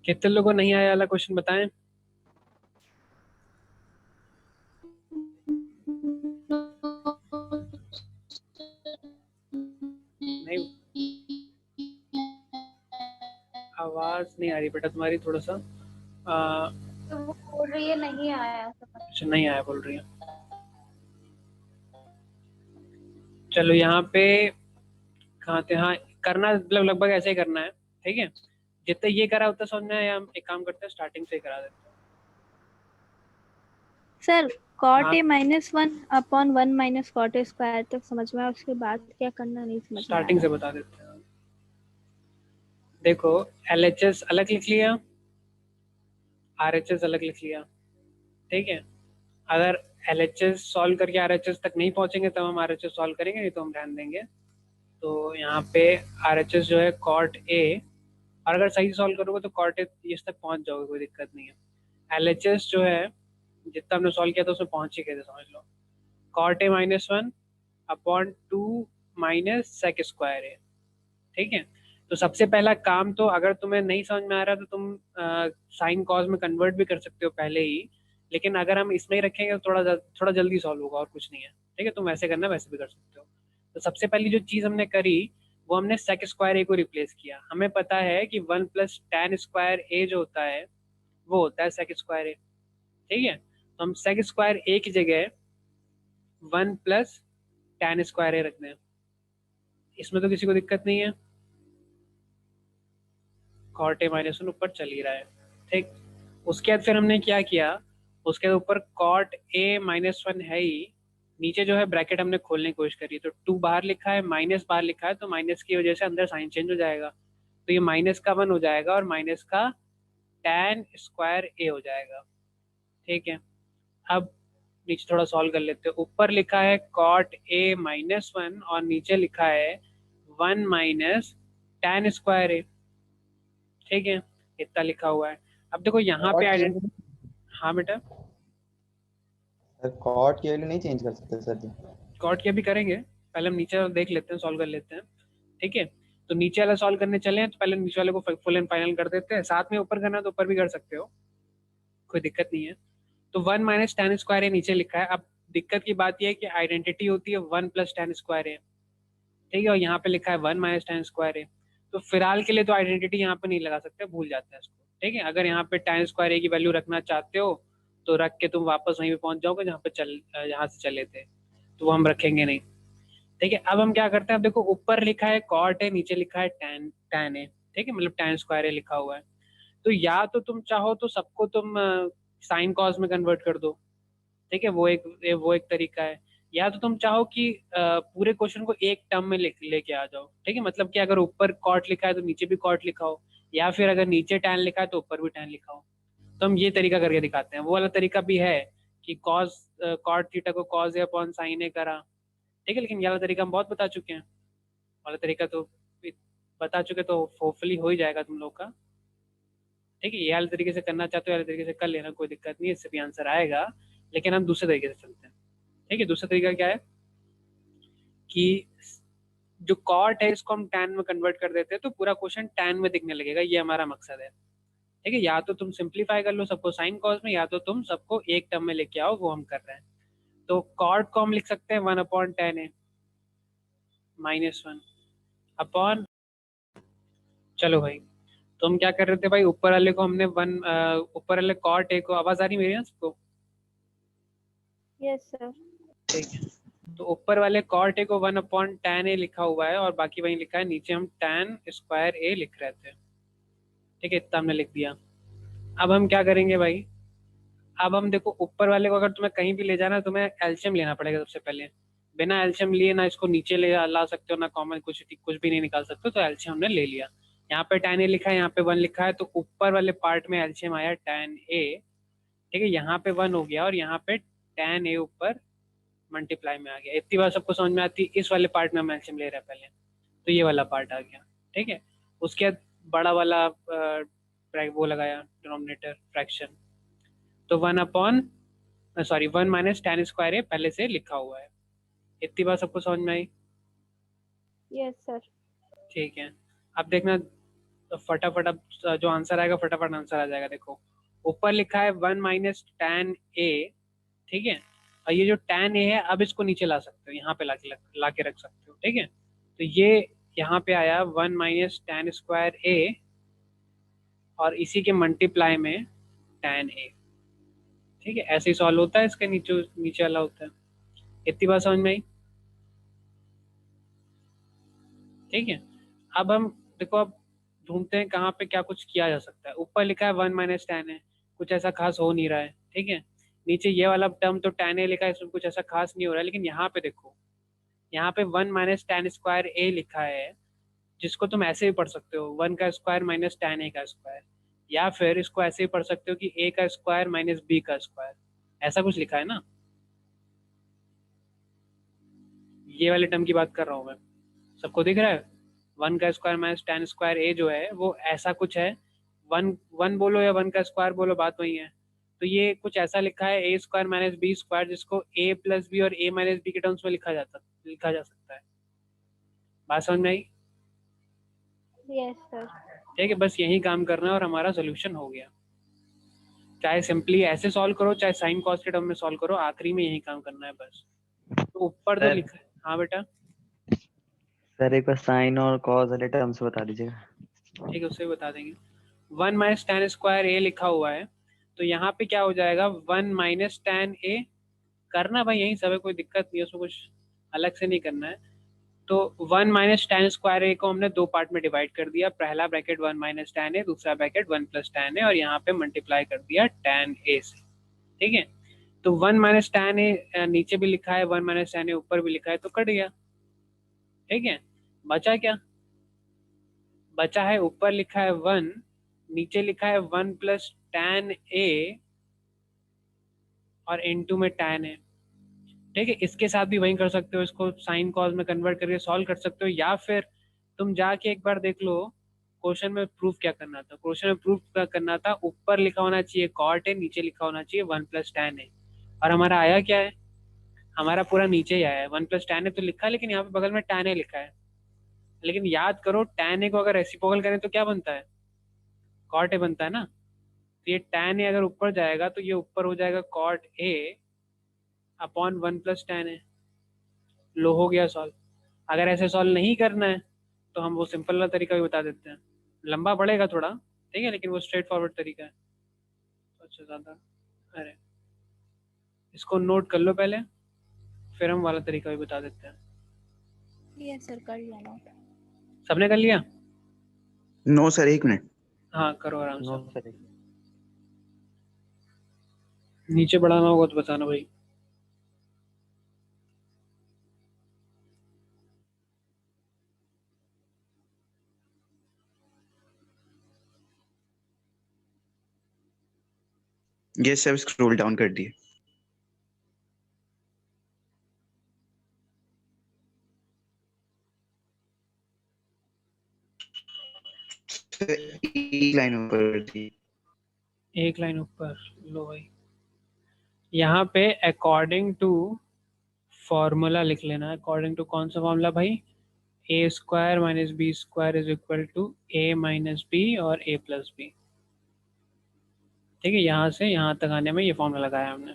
कितने लोगों को नहीं आया वाला क्वेश्चन बताएं? नहीं, आवाज नहीं आ रही बेटा तुम्हारी, थोड़ा सा तो वो बोल रही है नहीं आया समझ। अच्छा नहीं आया बोल रही है। चलो यहाँ पे कहाँ थे, हाँ, करना मतलब लगभग ऐसे ही करना है, ठीक है, जितना ये करा उतना समझ में आया। हम एक काम करते हैं, स्टार्टिंग से ही करा देते हैं। सर कॉट हाँ, A -1 upon 1 minus cot A square तक समझ में आया, उसके बाद क्या करना नहीं समझ में स्टार्टिंग से आया। बता देते हैं। देखो, LHS अलग लिख लिया, RHS अलग लिख लिया, ठीक है। अगर LHS सॉल्व करके RHS तक नहीं पहुंचेंगे तब हम RHS सॉल्व करेंगे, नहीं तो हम ध्यान देंगे। तो यहाँ पे RHS जो है कॉट ए, और अगर सही सॉल्व करोगे तो कॉट ए इस तक पहुंच जाओगे, कोई दिक्कत नहीं है। LHS जो है जितना हमने सॉल्व किया था उसमें पहुंच ही गए थे, समझ लो। Cot A -1 upon 2 minus sec square है, ठीक है। तो सबसे पहला काम तो, अगर तुम्हें नहीं समझ में आ रहा तो तुम साइन कॉज में कन्वर्ट भी कर सकते हो पहले ही, लेकिन अगर हम इसमें ही रखेंगे तो थोड़ा जल्दी सॉल्व होगा, और कुछ नहीं है, ठीक है। तुम वैसे करना, वैसे भी कर सकते हो। तो सबसे पहली जो चीज़ हमने करी वो हमने सेक स्क्वायर ए को रिप्लेस किया। हमें पता है कि 1 प्लस tan स्क्वायर ए जो होता है वो होता है सेक स्क्वायर ए, ठीक है। तो हम सेक स्क्वायर ए की जगह 1 प्लस tan स्क्वायर ए रख दें, इसमें तो किसी को दिक्कत नहीं है, कॉट ए -1 ऊपर चल ही रहा है, ठीक। उसके बाद फिर हमने क्या किया, उसके ऊपर कॉट ए -1 है ही, नीचे जो है ब्रैकेट हमने खोलने की कोशिश करी, तो 2 बाहर लिखा है, माइनस बाहर लिखा है, तो माइनस की वजह से अंदर साइन चेंज हो जाएगा, तो ये माइनस का 1 हो जाएगा और माइनस का tan स्क्वायर ए हो जाएगा, ठीक है। अब नीचे थोड़ा सॉल्व कर लेते हैं। ऊपर लिखा है कॉट ए -1 और नीचे लिखा है 1 माइनस tan स्क्वायर ए, ठीक है, इतना लिखा हुआ है। अब देखो यहाँ पे हाँ बेटा, सर कॉट की वैल्यू नहीं चेंज कर सकते सर जी? कॉट के भी करेंगे, पहले हम नीचे वाला देख लेते हैं, सॉल्व कर लेते हैं, ठीक है। तो नीचे वाला सॉल्व करने चले हैं तो पहले नीचे वाले को फुल एंड फाइनल कर देते हैं, साथ में ऊपर करना है तो ऊपर भी कर सकते हो, कोई दिक्कत नहीं है। तो 1 माइनस tan स्क्वायर ए नीचे लिखा है। अब दिक्कत की बात यह है कि आइडेंटिटी होती है 1 प्लस tan स्क्वायर ए, ठीक है, और यहाँ पे लिखा है 1 माइनस tan स्क्वायर ए। तो फिलहाल के लिए तो आइडेंटिटी यहाँ पे नहीं लगा सकते, भूल जाते हैं इसको, ठीक है। अगर यहाँ पे tan स्क्वायर a की वैल्यू रखना चाहते हो तो रख के तुम वापस वहीं पे पहुंच जाओगे जहाँ से चले थे, तो वो हम रखेंगे नहीं, ठीक है। अब हम क्या करते हैं, अब देखो ऊपर लिखा है cot है, नीचे लिखा है tan है, ठीक है, मतलब tan स्क्वायर a लिखा हुआ है। तो या तो तुम चाहो तो सबको तुम साइन कॉस में कन्वर्ट कर दो, ठीक है, वो एक तरीका है। या तो तुम चाहो कि पूरे क्वेश्चन को एक टर्म में लेके आ जाओ, ठीक है, मतलब कि अगर ऊपर कॉट लिखा है तो नीचे भी कॉट लिखा हो, या फिर अगर नीचे टैन लिखा है तो ऊपर भी टैन लिखा हो। तो हम ये तरीका करके दिखाते हैं। वो वाला तरीका भी है कि कॉस कॉट थीटा को कॉस ए अपॉन साइन ए करा, ठीक है, लेकिन ये वाला तरीका हम बहुत बता चुके हैं, वाला तरीका तो बता चुके, तो होपफुली हो ही जाएगा तुम लोग का, ठीक है। ये वाले तरीके से करना चाहते हो वाले तरीके से कर लेना, कोई दिक्कत नहीं है, इससे भी आंसर आएगा। लेकिन हम दूसरे तरीके से चलते हैं, ठीक है। दूसरा तरीका क्या है कि जो कॉट है इसको हम टैन में कन्वर्ट कर देते हैं, तो पूरा क्वेश्चन टैन में दिखने लगेगा, ये हमारा मकसद है, ठीक है। या तो तुम सिंप्लीफाई कर लो सबको साइन कॉस में, या तो तुम सबको एक टर्म में लेके आओ, वो हम कर रहे हैं। तो कॉट को हम लिख सकते हैं 1/10 -1 अपॉन, चलो भाई, तो हम क्या कर रहे थे भाई, ऊपर वाले को हमने ऊपर वाले कॉट ए को, आवाज आ रही मेरी ना सबको? Yes sir. ठीक है, तो ऊपर वाले कॉट ए को 1/10 ए लिखा हुआ है और बाकी वही लिखा है, नीचे हम tan स्क्वायर ए लिख रहे थे, ठीक है, इतना हमने लिख दिया। अब हम क्या करेंगे भाई, अब हम देखो ऊपर वाले को अगर तुम्हें कहीं भी ले जाना है तुम्हें एल्शियम लेना पड़ेगा सबसे पहले। बिना एल्शियम लिए ना इसको नीचे ला सकते हो, ना कॉमन कुछ भी नहीं निकाल सकते, तो एल्शियम हमने ले लिया। यहाँ पे tan ए लिखा है, यहाँ पे 1 लिखा है, तो ऊपर वाले पार्ट में एल्शियम आया tan ए, ठीक है, यहाँ पे 1 हो गया और यहाँ पे tan ए ऊपर मल्टीप्लाई में आ गया। इतनी बार सबको समझ में आती है। इस वाले पार्ट में हम एल्शियम ले रहे हैं पहले, तो ये वाला पार्ट आ गया, ठीक है। उसके बाद बड़ा वाला वो लगाया डिनोमिनेटर फ्रैक्शन, तो 1 -tan स्क्वायर ए पहले से लिखा हुआ है। इतनी बार सबको समझ में आई? Yes sir. ठीक है, अब देखना तो फटाफट, अब जो आंसर आएगा फटाफट आंसर आ जाएगा। देखो ऊपर लिखा है 1 - tan a, ठीक है, और ये जो tan a है अब इसको नीचे ला सकते हो, यहाँ पे ला के रख सकते हो, ठीक है। तो ये यहाँ पे आया 1 - tan स्क्वायर a और इसी के मल्टीप्लाई में tan a, ठीक है। ऐसे ही सॉल्व होता है, इसके नीचे नीचे वाला होता है। इतनी बात समझ में आई? ठीक है, अब हम देखो, अब ढूंढते हैं कहाँ पे क्या कुछ किया जा सकता है। ऊपर लिखा है 1 - tan है, कुछ ऐसा खास हो नहीं रहा है, ठीक है। नीचे ये वाला टर्म तो tan a लिखा है, इसमें कुछ ऐसा खास नहीं हो रहा है, लेकिन यहाँ पे देखो, यहाँ पे 1 - tan स्क्वायर a लिखा है, जिसको तुम ऐसे भी पढ़ सकते हो 1 का स्क्वायर माइनस tan a का स्क्वायर, या फिर इसको ऐसे ही पढ़ सकते हो कि a का स्क्वायर माइनस b का स्क्वायर, ऐसा कुछ लिखा है ना। ये वाले टर्म की बात कर रहा हूँ मैं, सबको दिख रहा है? 1 का square minus tan square a जो है वो ऐसा कुछ है, 1 बोलो या 1 का स्क्वायर बोलो, बात वही है। तो ये कुछ ऐसा लिखा है a square minus b square, जिसको a प्लस बी और a माइनस बी के टर्म्स में लिखा जा सकता है। बात समझ में आई? Yes sir. ठीक है, बस यही काम करना है और हमारा सोल्यूशन हो गया। चाहे सिंपली ऐसे सॉल्व करो, चाहे साइन कॉस के टर्म में सॉल्व करो, आखिरी में यही काम करना है बस। तो ऊपर तो सर लिखा है, हाँ बेटा, सर एक बार साइन और कॉस वाले टर्म्स बता दीजिएगा। ठीक है, उससे भी बता देंगे। 1 - tan स्क्वायर a लिखा हुआ है, तो यहाँ पे क्या हो जाएगा 1 - tan a, करना भाई यही सब है, कोई दिक्कत नहीं है, उसमें कुछ अलग से नहीं करना है। तो 1 - tan स्क्वायर a को हमने दो पार्ट में डिवाइड कर दिया, पहला ब्रैकेट 1 - tan a, दूसरा ब्रैकेट 1 + tan a, और यहाँ पे मल्टीप्लाई कर दिया tan a से, ठीक है। तो 1 - tan a नीचे भी लिखा है, 1 - tan a ऊपर भी लिखा है, तो कट गया, ठीक है। बचा क्या? बचा है ऊपर लिखा है 1, नीचे लिखा है 1 + tan a और इनटू में tan है, ठीक है। इसके साथ भी वही कर सकते हो, इसको साइन कॉस में कन्वर्ट करके सॉल्व कर सकते हो, या फिर तुम जाके एक बार देख लो क्वेश्चन में प्रूफ क्या करना था। क्वेश्चन में प्रूफ क्या करना था, ऊपर लिखा होना चाहिए कॉट है, नीचे लिखा होना चाहिए 1 + tan है, और हमारा आया क्या है, हमारा पूरा नीचे ही आया है। 1 + tan है तो लिखा है, लेकिन यहाँ पे बगल में tan है लिखा है। लेकिन याद करो tan a को अगर रेसिप्रोकल करें तो क्या बनता है, कॉट ए बनता है ना। तो ये tan a अगर ऊपर जाएगा तो ये ऊपर हो जाएगा कॉट a अपॉन 1 + tan है। लो, हो गया सॉल्व। अगर ऐसे सॉल्व नहीं करना है तो हम वो सिंपल वाला तरीका भी बता देते हैं, लंबा पड़ेगा थोड़ा, ठीक है, लेकिन वो स्ट्रेट फॉरवर्ड तरीका है। अच्छा ज़्यादा, अरे इसको नोट कर लो पहले, फिर हम वाला तरीका भी बता देते हैं। ये सर कर लिया ना। सबने कर लिया? नो सर, एक मिनट। हाँ करो आराम नो से, सर। नीचे बढ़ाना होगा तो बताना भाई। ये सब स्क्रॉल डाउन कर दिए। एक लाइन ऊपर कर दी। एक लाइन ऊपर लो भाई, यहाँ पे अकॉर्डिंग टू फॉर्मूला लिख लेना। अकॉर्डिंग टू कौन सा फॉर्मूला भाई? A square minus B square is equal to A minus B और ए प्लस बी। ठीक है, यहाँ से यहाँ तक आने में ये फॉर्मूला लगाया हमने।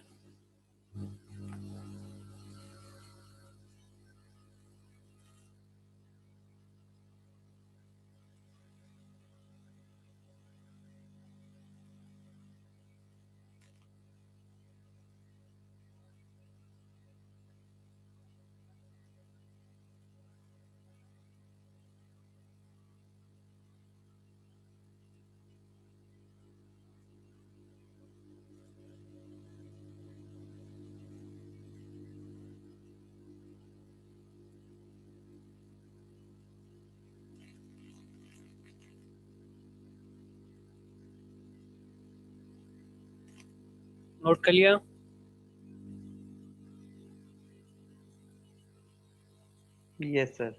नोट कर लिया? Yes sir.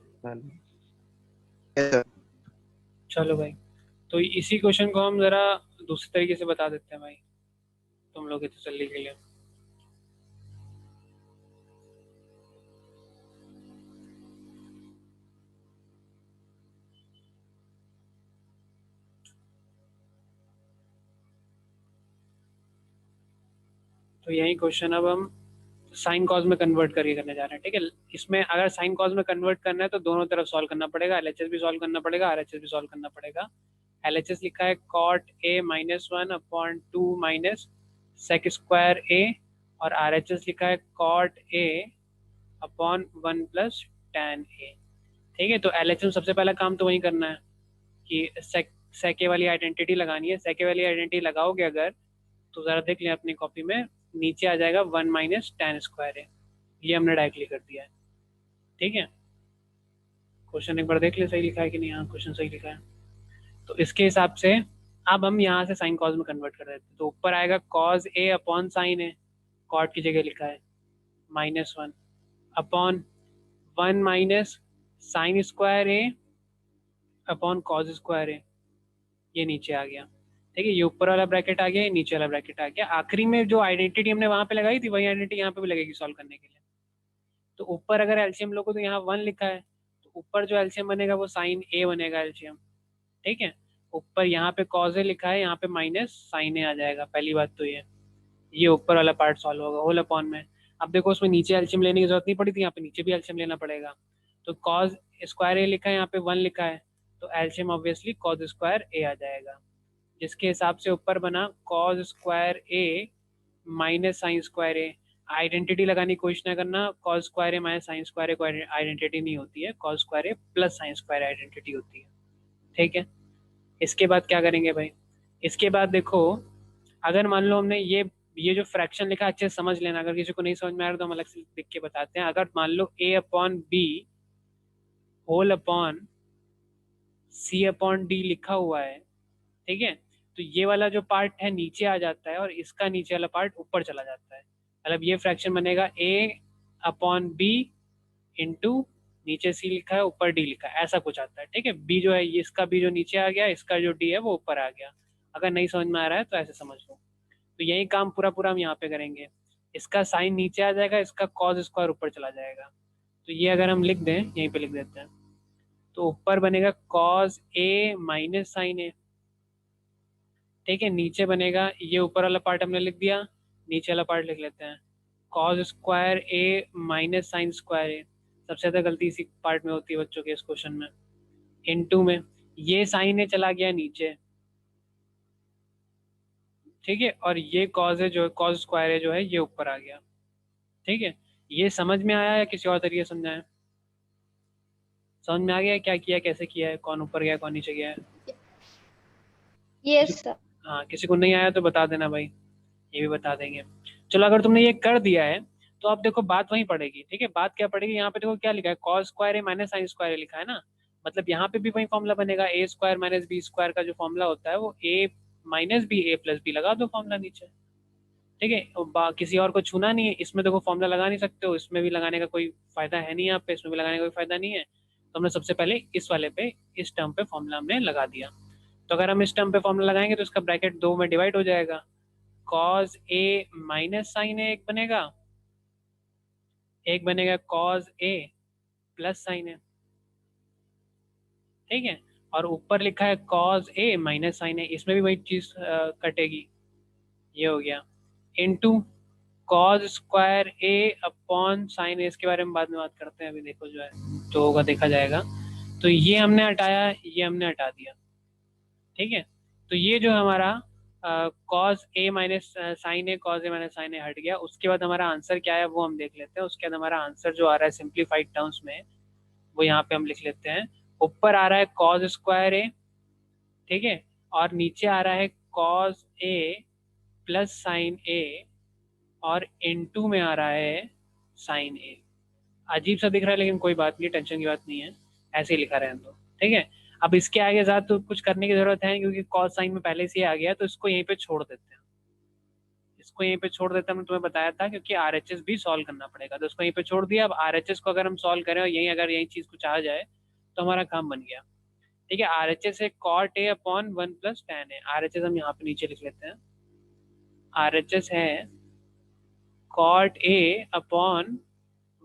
चलो भाई, तो इसी क्वेश्चन को हम ज़रा दूसरे तरीके से बता देते हैं भाई, तुम लोग की तसल्ली के लिए। तो यही क्वेश्चन अब हम साइन कॉज में कन्वर्ट करके करने जा रहे हैं। ठीक है, इसमें अगर साइन कॉज में कन्वर्ट करना है तो दोनों तरफ सॉल्व करना पड़ेगा, एलएचएस भी सॉल्व करना पड़ेगा, आरएचएस भी सॉल्व करना पड़ेगा। एलएचएस लिखा है cot A minus one upon two minus sec square A, और आरएचएस लिखा है cot A upon one plus tan A. ठीक है, तो एलएचएस में सबसे पहला काम तो वही करना है कि सेके वाली आइडेंटिटी लगानी है। सेके वाली आइडेंटिटी लगाओगे अगर, तो ज़रा देख लें अपनी कॉपी में, नीचे आ जाएगा वन माइनस टेन स्क्वायर है, ये हमने डायरेक्टली कर दिया है। ठीक है, क्वेश्चन एक बार देख ले सही लिखा है कि नहीं। हाँ क्वेश्चन सही लिखा है। तो इसके हिसाब से अब हम यहाँ से साइन कॉज में कन्वर्ट कर देते हैं, तो ऊपर आएगा cos A upon sine A, cot की जगह लिखा है minus one, upon one minus sine square A upon cos square A, ये नीचे आ गया। ठीक है, ये ऊपर वाला ब्रैकेट आ गया, ये नीचे वाला ब्रैकेट आ गया। आखिरी में जो आइडेंटिटी हमने वहां पे लगाई थी वही आइडेंटिटी यहाँ पे भी लगेगी सॉल्व करने के लिए। तो ऊपर अगर एलसीएम लोगों तो यहाँ वन लिखा है, तो ऊपर जो एलसीएम बनेगा वो साइन ए बनेगा एलसीएम। ठीक है, ऊपर यहाँ पे कॉज ए लिखा है, यहाँ पे माइनस साइन ए आ जाएगा। पहली बात तो ये ऊपर वाला पार्ट सॉल्व होगा होल अपॉन में। अब देखो उसमें नीचे एलसीएम लेने की जरूरत नहीं पड़ी थी, यहाँ पे नीचे भी एलसीएम लेना पड़ेगा। तो कॉज स्क्वायर ए लिखा है, यहाँ पे वन लिखा है, तो एलसीएम ऑब्वियसली कॉज स्क्वायर ए आ जाएगा, जिसके हिसाब से ऊपर बना cause square A minus sine square A. Identity लगाने की कोशिश ना करना, cause square A minus sine square ए को आइडेंटिटी नहीं होती है, कॉज स्क्वायर ए प्लस साइन स्क्वायर आइडेंटिटी होती है। ठीक है, इसके बाद क्या करेंगे भाई? इसके बाद देखो, अगर मान लो हमने ये जो फ्रैक्शन लिखा अच्छे से समझ लेना, अगर किसी को नहीं समझ में आ रहा तो हम अलग से लिख के बताते हैं। अगर मान लो ए अपॉन बी होल अपॉन सी अपॉन डी लिखा हुआ है, ठीक है, तो ये वाला जो पार्ट है नीचे आ जाता है और इसका नीचे वाला पार्ट ऊपर चला जाता है। मतलब ये फ्रैक्शन बनेगा ए अपॉन बी इंटू नीचे सी लिखा है ऊपर डी लिखा है, ऐसा कुछ आता है। ठीक है, बी जो है इसका बी जो नीचे आ गया, इसका जो डी है वो ऊपर आ गया। अगर नहीं समझ में आ रहा है तो ऐसे समझ लो। तो यही काम पूरा पूरा हम यहाँ पे करेंगे। इसका साइन नीचे आ जाएगा, इसका कॉज स्क्वायर ऊपर चला जाएगा। तो ये अगर हम लिख दें, यहीं पे लिख देते हैं, तो ऊपर बनेगा कॉज ए माइनस साइन ए। ठीक है, नीचे बनेगा, ये ऊपर वाला पार्ट हमने लिख दिया, नीचे वाला पार्ट लिख लेते हैं, cause square A minus sine square ए। सबसे ज़्यादा गलती इसी पार्ट में होती है बच्चों के इस क्वेश्चन में। इनटू में ये साइन है चला गया नीचे, ठीक है, और ये कॉज है जो कॉज स्क्वायर है जो है ये ऊपर आ गया, ठीक है। ये समझ में आया या किसी और तरीके समझा है? समझ में आ गया क्या किया, कैसे किया है, कौन ऊपर गया कौन नीचे गया है? Yes sir. हाँ, किसी को नहीं आया तो बता देना भाई, ये भी बता देंगे। चलो अगर तुमने ये कर दिया है तो अब देखो बात वहीं पड़ेगी, ठीक है। बात क्या पड़ेगी, यहाँ पे देखो क्या लिखा है, cos square A minus sine square लिखा है ना, मतलब यहाँ पे भी वही फॉर्मूला बनेगा, ए स्क्वायर माइनस बी स्क्वायर का जो फॉर्मूला होता है वो ए माइनस बी ए प्लस बी लगा दो फॉर्मूला नीचे, ठीक है। किसी और को छूना नहीं है, इसमें देखो फॉर्मूला लगा नहीं सकते हो, इसमें भी लगाने का कोई फायदा है नहीं, यहाँ पे इसमें भी लगाने का कोई फायदा नहीं है, तो हमने सबसे पहले इस वाले पे इस टर्म पे फॉर्मूला हमने लगा दिया। तो अगर हम इस टर्म पे फॉर्मूला लगाएंगे तो इसका ब्रैकेट 2 में डिवाइड हो जाएगा, कॉज ए माइनस साइन ए एक बनेगा, एक बनेगा कॉज ए प्लस साइन ए, ठीक है। और ऊपर लिखा है कॉज ए माइनस साइन ए, इसमें भी वही चीज कटेगी, ये हो गया into cause square A upon sine ए, इसके बारे में बाद में बात करते हैं, अभी देखो जो है जो होगा देखा जाएगा। तो ये हमने हटाया, ये हमने हटा दिया, ठीक है। तो ये जो हमारा कॉज ए माइनस साइन ए, कॉज ए माइनस साइन ए हट गया। उसके बाद हमारा आंसर क्या है वो हम देख लेते हैं। उसके बाद हमारा आंसर जो आ रहा है सिंप्लीफाइड टर्म्स में वो यहाँ पे हम लिख लेते हैं। ऊपर आ रहा है कॉज स्क्वायर ए, ठीक है, और नीचे आ रहा है कॉज ए प्लस साइन ए, और इनटू में आ रहा है साइन ए। अजीब सा दिख रहा है लेकिन कोई बात नहीं, टेंशन की बात नहीं है, ऐसे ही लिखा रहने दो, ठीक है। अब इसके आगे ज़्यादा तो कुछ करने की जरूरत है क्योंकि कॉस साइन में पहले से ही आ गया, तो इसको यहीं पे छोड़ देते हैं, इसको यहीं पे छोड़ देते हैं। हमने तुम्हें बताया था क्योंकि आरएचएस भी सॉल्व करना पड़ेगा, तो इसको यहीं पे छोड़ दिया। अब आरएचएस को अगर हम सॉल्व करें और यहीं अगर यही चीज़ कुछ आ जाए तो हमारा काम बन गया, ठीक है। आरएचएस है cot A upon 1 plus tan है, आरएचएस हम यहाँ पे नीचे लिख लेते हैं, आरएचएस है cot A upon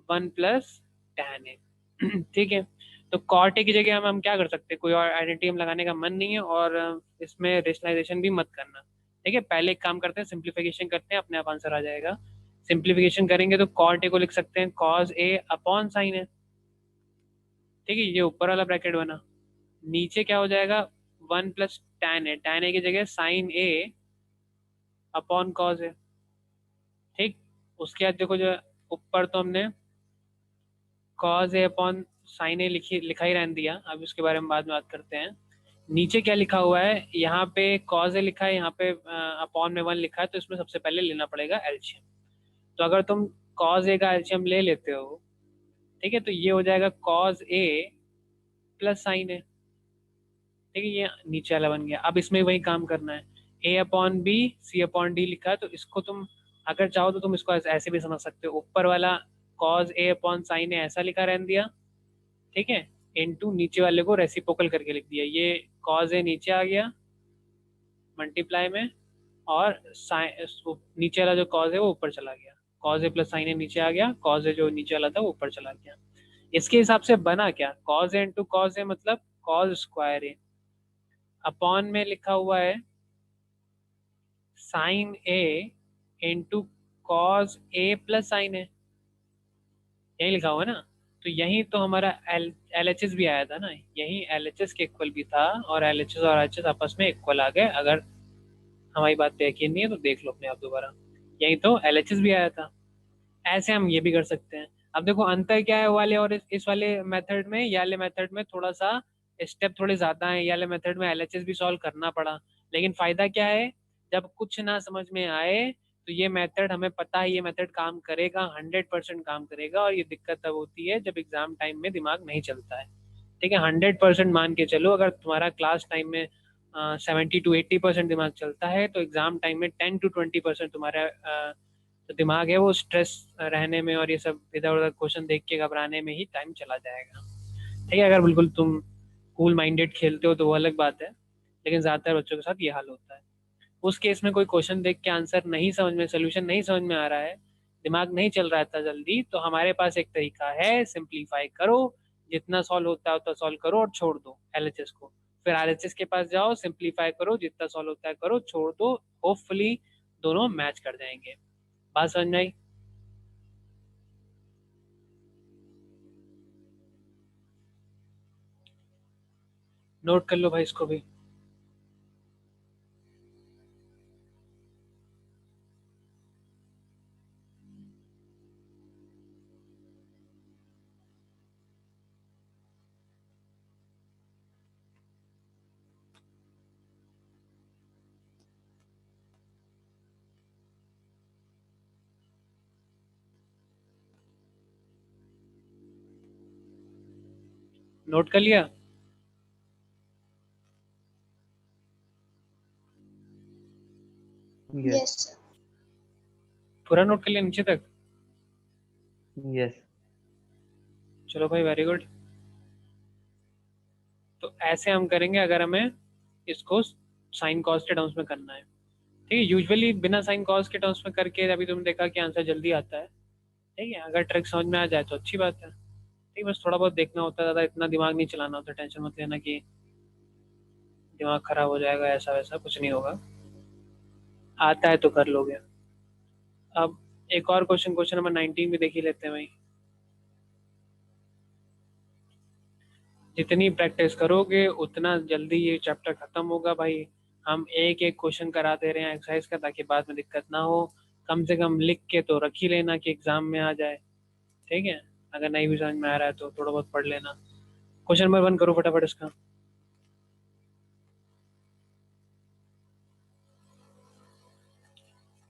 1 plus tan A, ठीक है। तो कॉट ए की जगह हम क्या कर सकते हैं, कोई और आइडेंटिटी हम लगाने का मन नहीं है, और इसमें रेशनलाइजेशन भी मत करना, ठीक है। पहले एक काम करते हैं, सिंप्लीफिकेशन करते हैं, अपने आप आंसर आ जाएगा। सिंप्लीफिकेशन करेंगे तो कॉट ए को लिख सकते हैं कॉज ए अपॉन साइन ए, ठीक है, ये ऊपर वाला ब्रैकेट बना। नीचे क्या हो जाएगा, 1 plus tan A, tan A की जगह साइन ए अपॉन कॉज ए, ठीक। उसके बाद देखो जो ऊपर तो हमने कॉज ए अपॉन साइन ए लिखा ही रहने दिया, अब उसके बारे में बाद में बात करते हैं। नीचे क्या लिखा हुआ है, यहाँ पे कॉज ए लिखा है, यहाँ पे अपॉन में 1 लिखा है, तो इसमें सबसे पहले लेना पड़ेगा एलसीएम। तो अगर तुम कॉज ए का एलसीएम ले लेते हो, ठीक है, तो ये हो जाएगा कॉज ए प्लस साइन ए, ठीक है, ये नीचे वाला बन गया। अब इसमें वही काम करना है, A upon B C upon D लिखा है, तो इसको तुम अगर चाहो तो तुम इसको ऐसे भी समझ सकते हो, ऊपर वाला कॉज ए अपॉन साइन ए ऐसा लिखा रहने दिया, ठीक है, इनटू नीचे वाले को रेसिप्रोकल करके लिख दिया, ये कॉज ए नीचे आ गया मल्टीप्लाई में, और नीचे वाला जो कॉज है वो ऊपर चला गया, कॉज ए प्लस साइन ए नीचे आ गया, कॉज ए जो नीचे वाला था वो ऊपर चला गया। इसके हिसाब से बना क्या, कॉज ए इंटू कॉज ए मतलब कॉज स्क्वायर ए, अपॉन में लिखा हुआ है साइन ए इंटू कॉज ए प्लस साइन ए, यही लिखा हुआ है ना। तो यही तो हमारा एल एच एस भी आया था ना, यही एल एच एस के इक्वल भी था, और एल एच एस और एच एस आपस में इक्वल आ गए। अगर हमारी बात पे यकीन नहीं है तो देख लो अपने आप दोबारा, यही तो एल एच एस भी आया था। ऐसे हम ये भी कर सकते हैं। अब देखो अंतर क्या है वाले और इस वाले मेथड में, ये वाले मेथड में थोड़ा सा स्टेप थोड़े ज़्यादा हैं, ये वाले मेथड में एल एच एस भी सॉल्व करना पड़ा, लेकिन फ़ायदा क्या है, जब कुछ ना समझ में आए तो ये मेथड हमें पता है, ये मेथड काम करेगा, 100% काम करेगा। और ये दिक्कत तब होती है जब एग्जाम टाइम में दिमाग नहीं चलता है, ठीक है। 100% मान के चलो, अगर तुम्हारा क्लास टाइम में 70 to 80% दिमाग चलता है, तो एग्जाम टाइम में 10 to 20% तुम्हारा जो दिमाग है वो स्ट्रेस रहने में और ये सब इधर उधर क्वेश्चन देख के घबराने में ही टाइम चला जाएगा, ठीक है। अगर बिल्कुल तुम कूल माइंडेड खेलते हो तो वो अलग बात है, लेकिन ज़्यादातर बच्चों के साथ ये हाल होता है। उस केस में कोई क्वेश्चन देख के आंसर नहीं समझ में, सोल्यूशन नहीं समझ में आ रहा है, दिमाग नहीं चल रहा है इतना जल्दी, तो हमारे पास एक तरीका है, सिंप्लीफाई करो, जितना सॉल्व होता है उतना सॉल्व करो और छोड़ दो एलएचएस को। फिर आरएचएस के पास जाओ, सिंप्लीफाई करो, जितना सॉल्व होता है करो, छोड़ दो, होपफुली दोनों मैच कर जाएंगे। बात समझ में आई? नोट कर लो भाई इसको भी। नोट कर लिया? Yes sir. पूरा नोट कर लिया नीचे तक? यस। चलो भाई वेरी गुड। तो ऐसे हम करेंगे अगर हमें इसको साइन कॉस के टर्म्स में करना है। ठीक है, यूजुअली बिना साइन कॉस के टर्म्स में करके अभी तुमने देखा कि आंसर जल्दी आता है। ठीक है, अगर ट्रिक समझ में आ जाए तो अच्छी बात है। ठीक है, बस थोड़ा बहुत देखना होता है, ज़्यादा इतना दिमाग नहीं चलाना होता। टेंशन मत लेना कि दिमाग खराब हो जाएगा, ऐसा वैसा कुछ नहीं होगा। आता है तो कर लोगे। अब एक और क्वेश्चन नंबर 19 भी देख ही लेते हैं भाई। जितनी प्रैक्टिस करोगे उतना जल्दी ये चैप्टर खत्म होगा भाई। हम एक एक क्वेश्चन करा दे रहे हैं एक्सरसाइज का, ताकि बाद में दिक्कत ना हो। कम से कम लिख के तो रख ही लेना कि एग्जाम में आ जाए। ठीक है, अगर नहीं भी समझ में आ रहा है तो थोड़ा बहुत पढ़ लेना। क्वेश्चन नंबर 1 करो फटाफट इसका।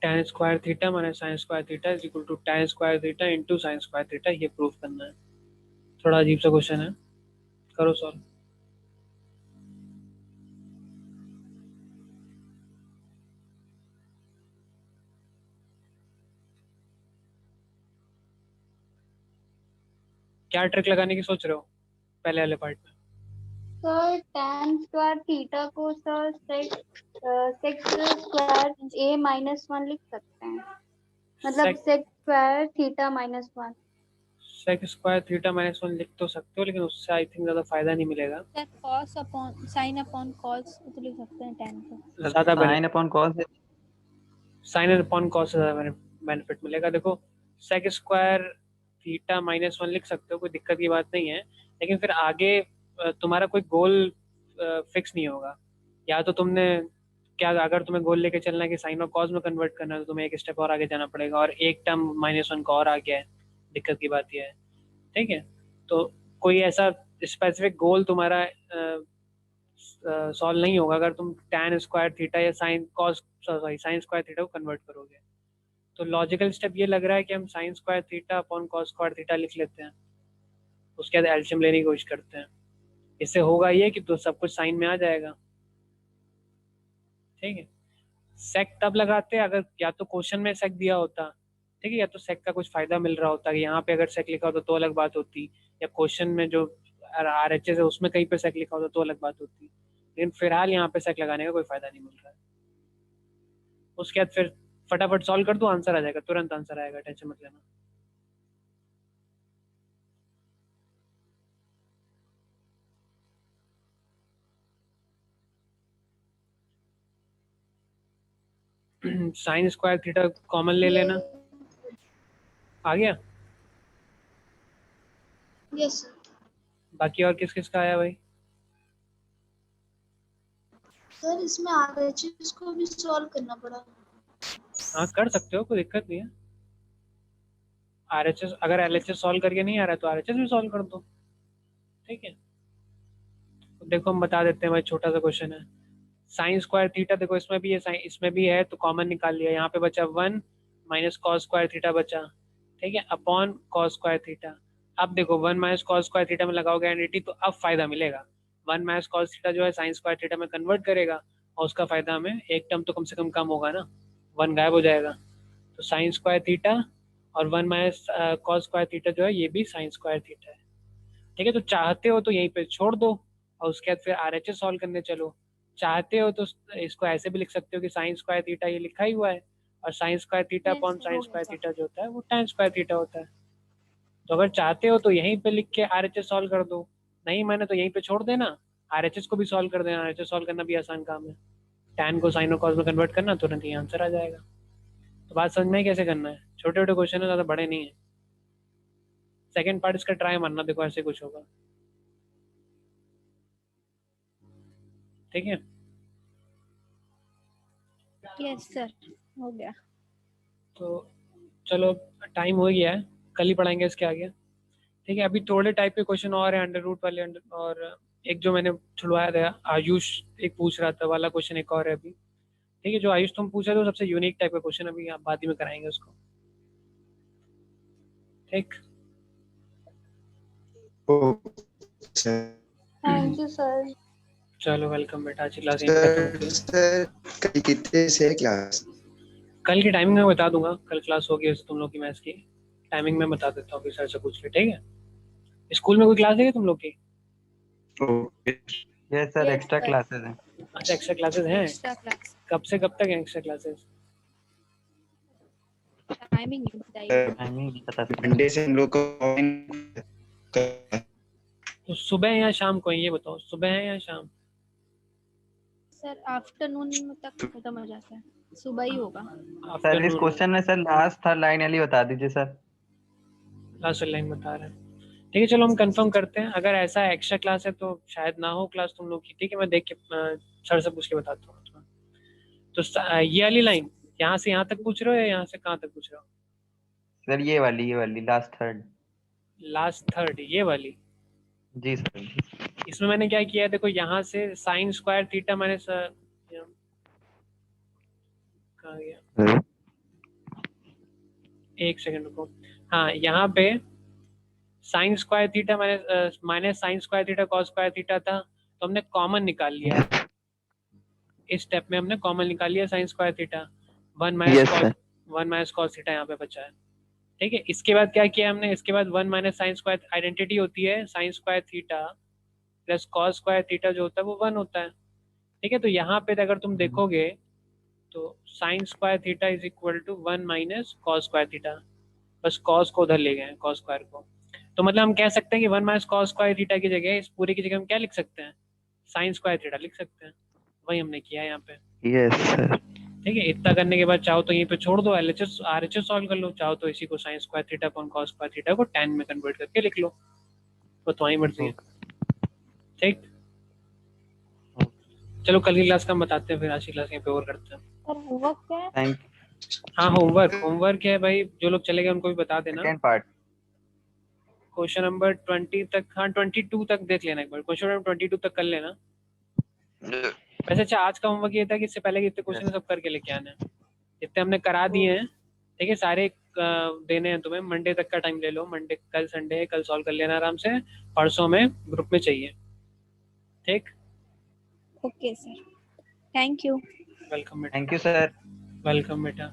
tan square theta minus sine square theta is equal to tan square theta into sine square theta, ये प्रूफ करना है। थोड़ा अजीब सा क्वेश्चन है, करो सॉल्व। क्या ट्रिक लगाने की सोच रहे हो पहले वाले पार्ट में? सर tan स्क्वायर थीटा को सर सेक्स स्क्वायर a-1 लिख सकते हैं, मतलब sec sec square theta -1। Sec square theta minus 1 लिख तो सकते हो, लेकिन उससे आई थिंक ज़्यादा फायदा नहीं मिलेगा। Sir cos upon sine upon cos तो लिख सकते हैं tan को। ज़्यादा sine upon cos sine upon cos से ज़्यादा बेनिफिट मिलेगा। देखो, सेक स्क्वायर थीटा माइनस 1 लिख सकते हो, कोई दिक्कत की बात नहीं है। लेकिन फिर आगे तुम्हारा कोई गोल फिक्स नहीं होगा। या तो तुमने क्या, अगर तुम्हें गोल लेके चलना है कि साइन और कॉस में कन्वर्ट करना है, तो तुम्हें एक स्टेप और आगे जाना पड़ेगा, और एक टर्म -1 का और आ गया है। दिक्कत की बात यह है। ठीक है, तो कोई ऐसा स्पेसिफिक गोल तुम्हारा सॉल्व नहीं होगा अगर तुम tan स्क्वायर थीटा या sine cos sorry sine square theta को कन्वर्ट करोगे। तो लॉजिकल स्टेप ये लग रहा है कि हम sign square theta upon cos square theta लिख लेते हैं, उसके बाद एल्शियम लेने की कोशिश करते हैं। इससे होगा ये कि तो सब कुछ साइन में आ जाएगा। ठीक है, सेक तब लगाते हैं अगर या तो क्वेश्चन में सेक दिया होता, ठीक है, या तो सेक का कुछ फायदा मिल रहा होता कि यहाँ पे अगर सेक लिखा होता तो अलग बात होती, या क्वेश्चन में जो RHS है उसमें कहीं पे सेक लिखा होता तो अलग बात होती। लेकिन फिलहाल यहाँ पे सेक लगाने का कोई फायदा नहीं मिल रहा है। उसके बाद फिर फटाफट सॉल्व कर दो, आंसर आ जाएगा, तुरंत आंसर आएगा, टेंशन मत लेना। साइन स्क्वायर थीटा कॉमन ले लेना। आ गया? Yes sir. बाकी और किस किस का आया भाई? सर इसमें RHS को भी सॉल्व करना पड़ा। हाँ कर सकते हो, कोई दिक्कत नहीं है। RHS अगर LHS सॉल्व करके नहीं आ रहा है तो RHS भी सॉल्व कर दो। ठीक है, तो देखो हम बता देते हैं भाई, छोटा सा क्वेश्चन है। साइन स्क्वायर थीटा, देखो इसमें भी है, इसमें भी है, तो कॉमन निकाल लिया। यहाँ पे बचा 1 माइनस कॉस स्क्वायर थीटा बचा। ठीक है, अपॉन कॉस स्क्वायर थीटा। अब देखो 1 माइनस कॉस स्क्वायर थीटा में लगाओगे एंडिटी तो अब फायदा मिलेगा। 1 माइनस कॉस थीटा जो है साइन स्क्वायर थीटा में कन्वर्ट करेगा, और उसका फायदा हमें एक टर्म तो कम से कम होगा ना, 1 गायब हो जाएगा। तो साइन स्क्वायर थीटा और 1 माइनस कॉस स्क्वायर थीटा जो है ये भी साइन स्क्वायर थीटा है। ठीक है, तो चाहते हो तो यहीं पे छोड़ दो और उसके बाद फिर RHS सॉल्व करने चलो। चाहते हो तो इसको ऐसे भी लिख सकते हो कि साइन स्क्वायर थीटा ये लिखा ही हुआ है, और sine square theta yes upon sir, sine हो गया स्क्वायर सर। थीटा जो होता है वो tan स्क्वायर थीटा होता है। तो अगर चाहते हो तो यहीं पे लिख के RHS सॉल्व कर दो, नहीं माने तो यहीं पे छोड़ देना, RHS को भी सॉल्व कर देना। RHS सॉल्व करना भी आसान काम है, tan को साइन और कॉस में कन्वर्ट करना, तुरंत ही आंसर आ जाएगा। तो बात समझ में कैसे करना है, छोटे छोटे क्वेश्चन है, ज़्यादा बड़े नहीं है। सेकेंड पार्ट इसका ट्राई मारना, देखो ऐसे कुछ होगा। ठीक है। यस सर, हो गया। तो चलो टाइम हो गया है, कल ही पढ़ाएंगे इसके आगे। ठीक है, अभी थोड़े टाइप के क्वेश्चन और हैं, अंडर रूट वाले और एक जो मैंने छुड़वाया था आयुष एक पूछ रहा था वाला क्वेश्चन एक और है अभी। ठीक है, जो आयुष तुम पूछ रहे थे वो सबसे यूनिक टाइप का क्वेश्चन, अभी आप बाद ही में कराएंगे उसको। ठीक, थैंक यू सर। चलो वेलकम बेटा, आज की क्लास यहीं पे खत्म होती है। सर कल कितने से क्लास? कल की टाइमिंग मैं बता दूंगा, कल क्लास होगी वैसे तुम लोग की मैथ्स की टाइमिंग मैं बता देता हूँ, फिर सर से पूछ के। ठीक है, स्कूल में कोई क्लास है तुम लोग की? Okay yes sir, Yes, extra sir. Classes हैं। अच्छा, एक्स्ट्रा क्लासेस हैं? एक्स्ट्रा क्लास कब से कब तक है एक्स्ट्रा क्लासेस? टाइमिंग नहीं बताइए। टाइमिंग नहीं पता सर। मंडे से हम लोग को तो सुबह है या शाम को है ये बताओ, सुबह है या शाम? सर आफ्टरनून तक खत्म हो जाता है, सुबह ही होगा। सर इस आफ्टरनून क्वेश्चन में सर लास्ट थर्ड लाइन वाली बता दीजिए सर। लास्ट लाइन बता रहे हैं। ठीक है, चलो हम कंफर्म करते हैं, अगर ऐसा एक्स्ट्रा क्लास है तो शायद ना हो क्लास तुम लोग की। ठीक है, मैं देख के सर से पूछ के बताता हूँ तुम्हें। तो ये वाली लाइन यहाँ से यहाँ तक पूछ रहे हो या यहाँ से कहाँ तक पूछ रहे हो? सर ये वाली लास्ट थर्ड। लास्ट थर्ड ये वाली? जी सर। इसमें मैंने क्या किया है देखो, यहाँ से साइन स्क्वायर थीटा माइनस कहाँ गया, एक सेकंड रुको। हाँ, यहाँ पे sign square theta minus sine square theta cos square theta था, तो हमने कॉमन निकाल लिया है। इस स्टेप में हमने कॉमन निकाल लिया sign square theta, one minus cos theta यहाँ पे बचा है। ठीक है, इसके बाद क्या किया हमने, इसके बाद one minus sine square identity होती है sign square theta plus cos square theta जो होता है वो 1 होता है। ठीक है, तो यहाँ पे अगर तुम देखोगे तो sine square theta is equal to 1 minus cos square theta, बस कॉस को उधर ले गए कॉस स्क्वायर को। तो मतलब हम कह सकते हैं कि 1 माइनस कॉस स्क्वायर थीटा की जगह, इस पूरे की जगह हम क्या लिख सकते हैं, साइन स्क्वायर थीटा लिख सकते हैं। वही हमने किया है यहाँ पे। Yes sir. ठीक है, इतना करने के बाद चाहो तो यहीं पे छोड़ दो, एलएचएस आरएचएस सॉल्व कर लो, चाहो तो इसी को sign square theta upon cos square theta को tan में कन्वर्ट करके लिख लो, वो तुम्हारी मर्जी है। ठीक, चलो कल की क्लास का हम बताते हैं, फिर आज की क्लास यहीं पे और करते हैं। सर होमवर्क क्या है? थैंक हाँ, होमवर्क है भाई, जो लोग चले गए उनको भी बता देना। Second part. क्वेश्चन नंबर 20 तक, हाँ 22 तक देख लेना एक बार, क्वेश्चन नंबर 22 तक कर लेना। वैसे अच्छा, आज का होमवर्क ये था कि इससे पहले कितने क्वेश्चन सब करके लेके आना है, जितने हमने करा दिए हैं। ठीक है, सारे देने हैं तुम्हें, मंडे तक का टाइम ले लो, मंडे कल संडे है, कल सॉल्व कर लेना आराम से, परसों में ग्रुप में चाहिए। ठीक, okay sir, thank you. Welcome बेटा, थैंक यू सर। वेलकम बेटा।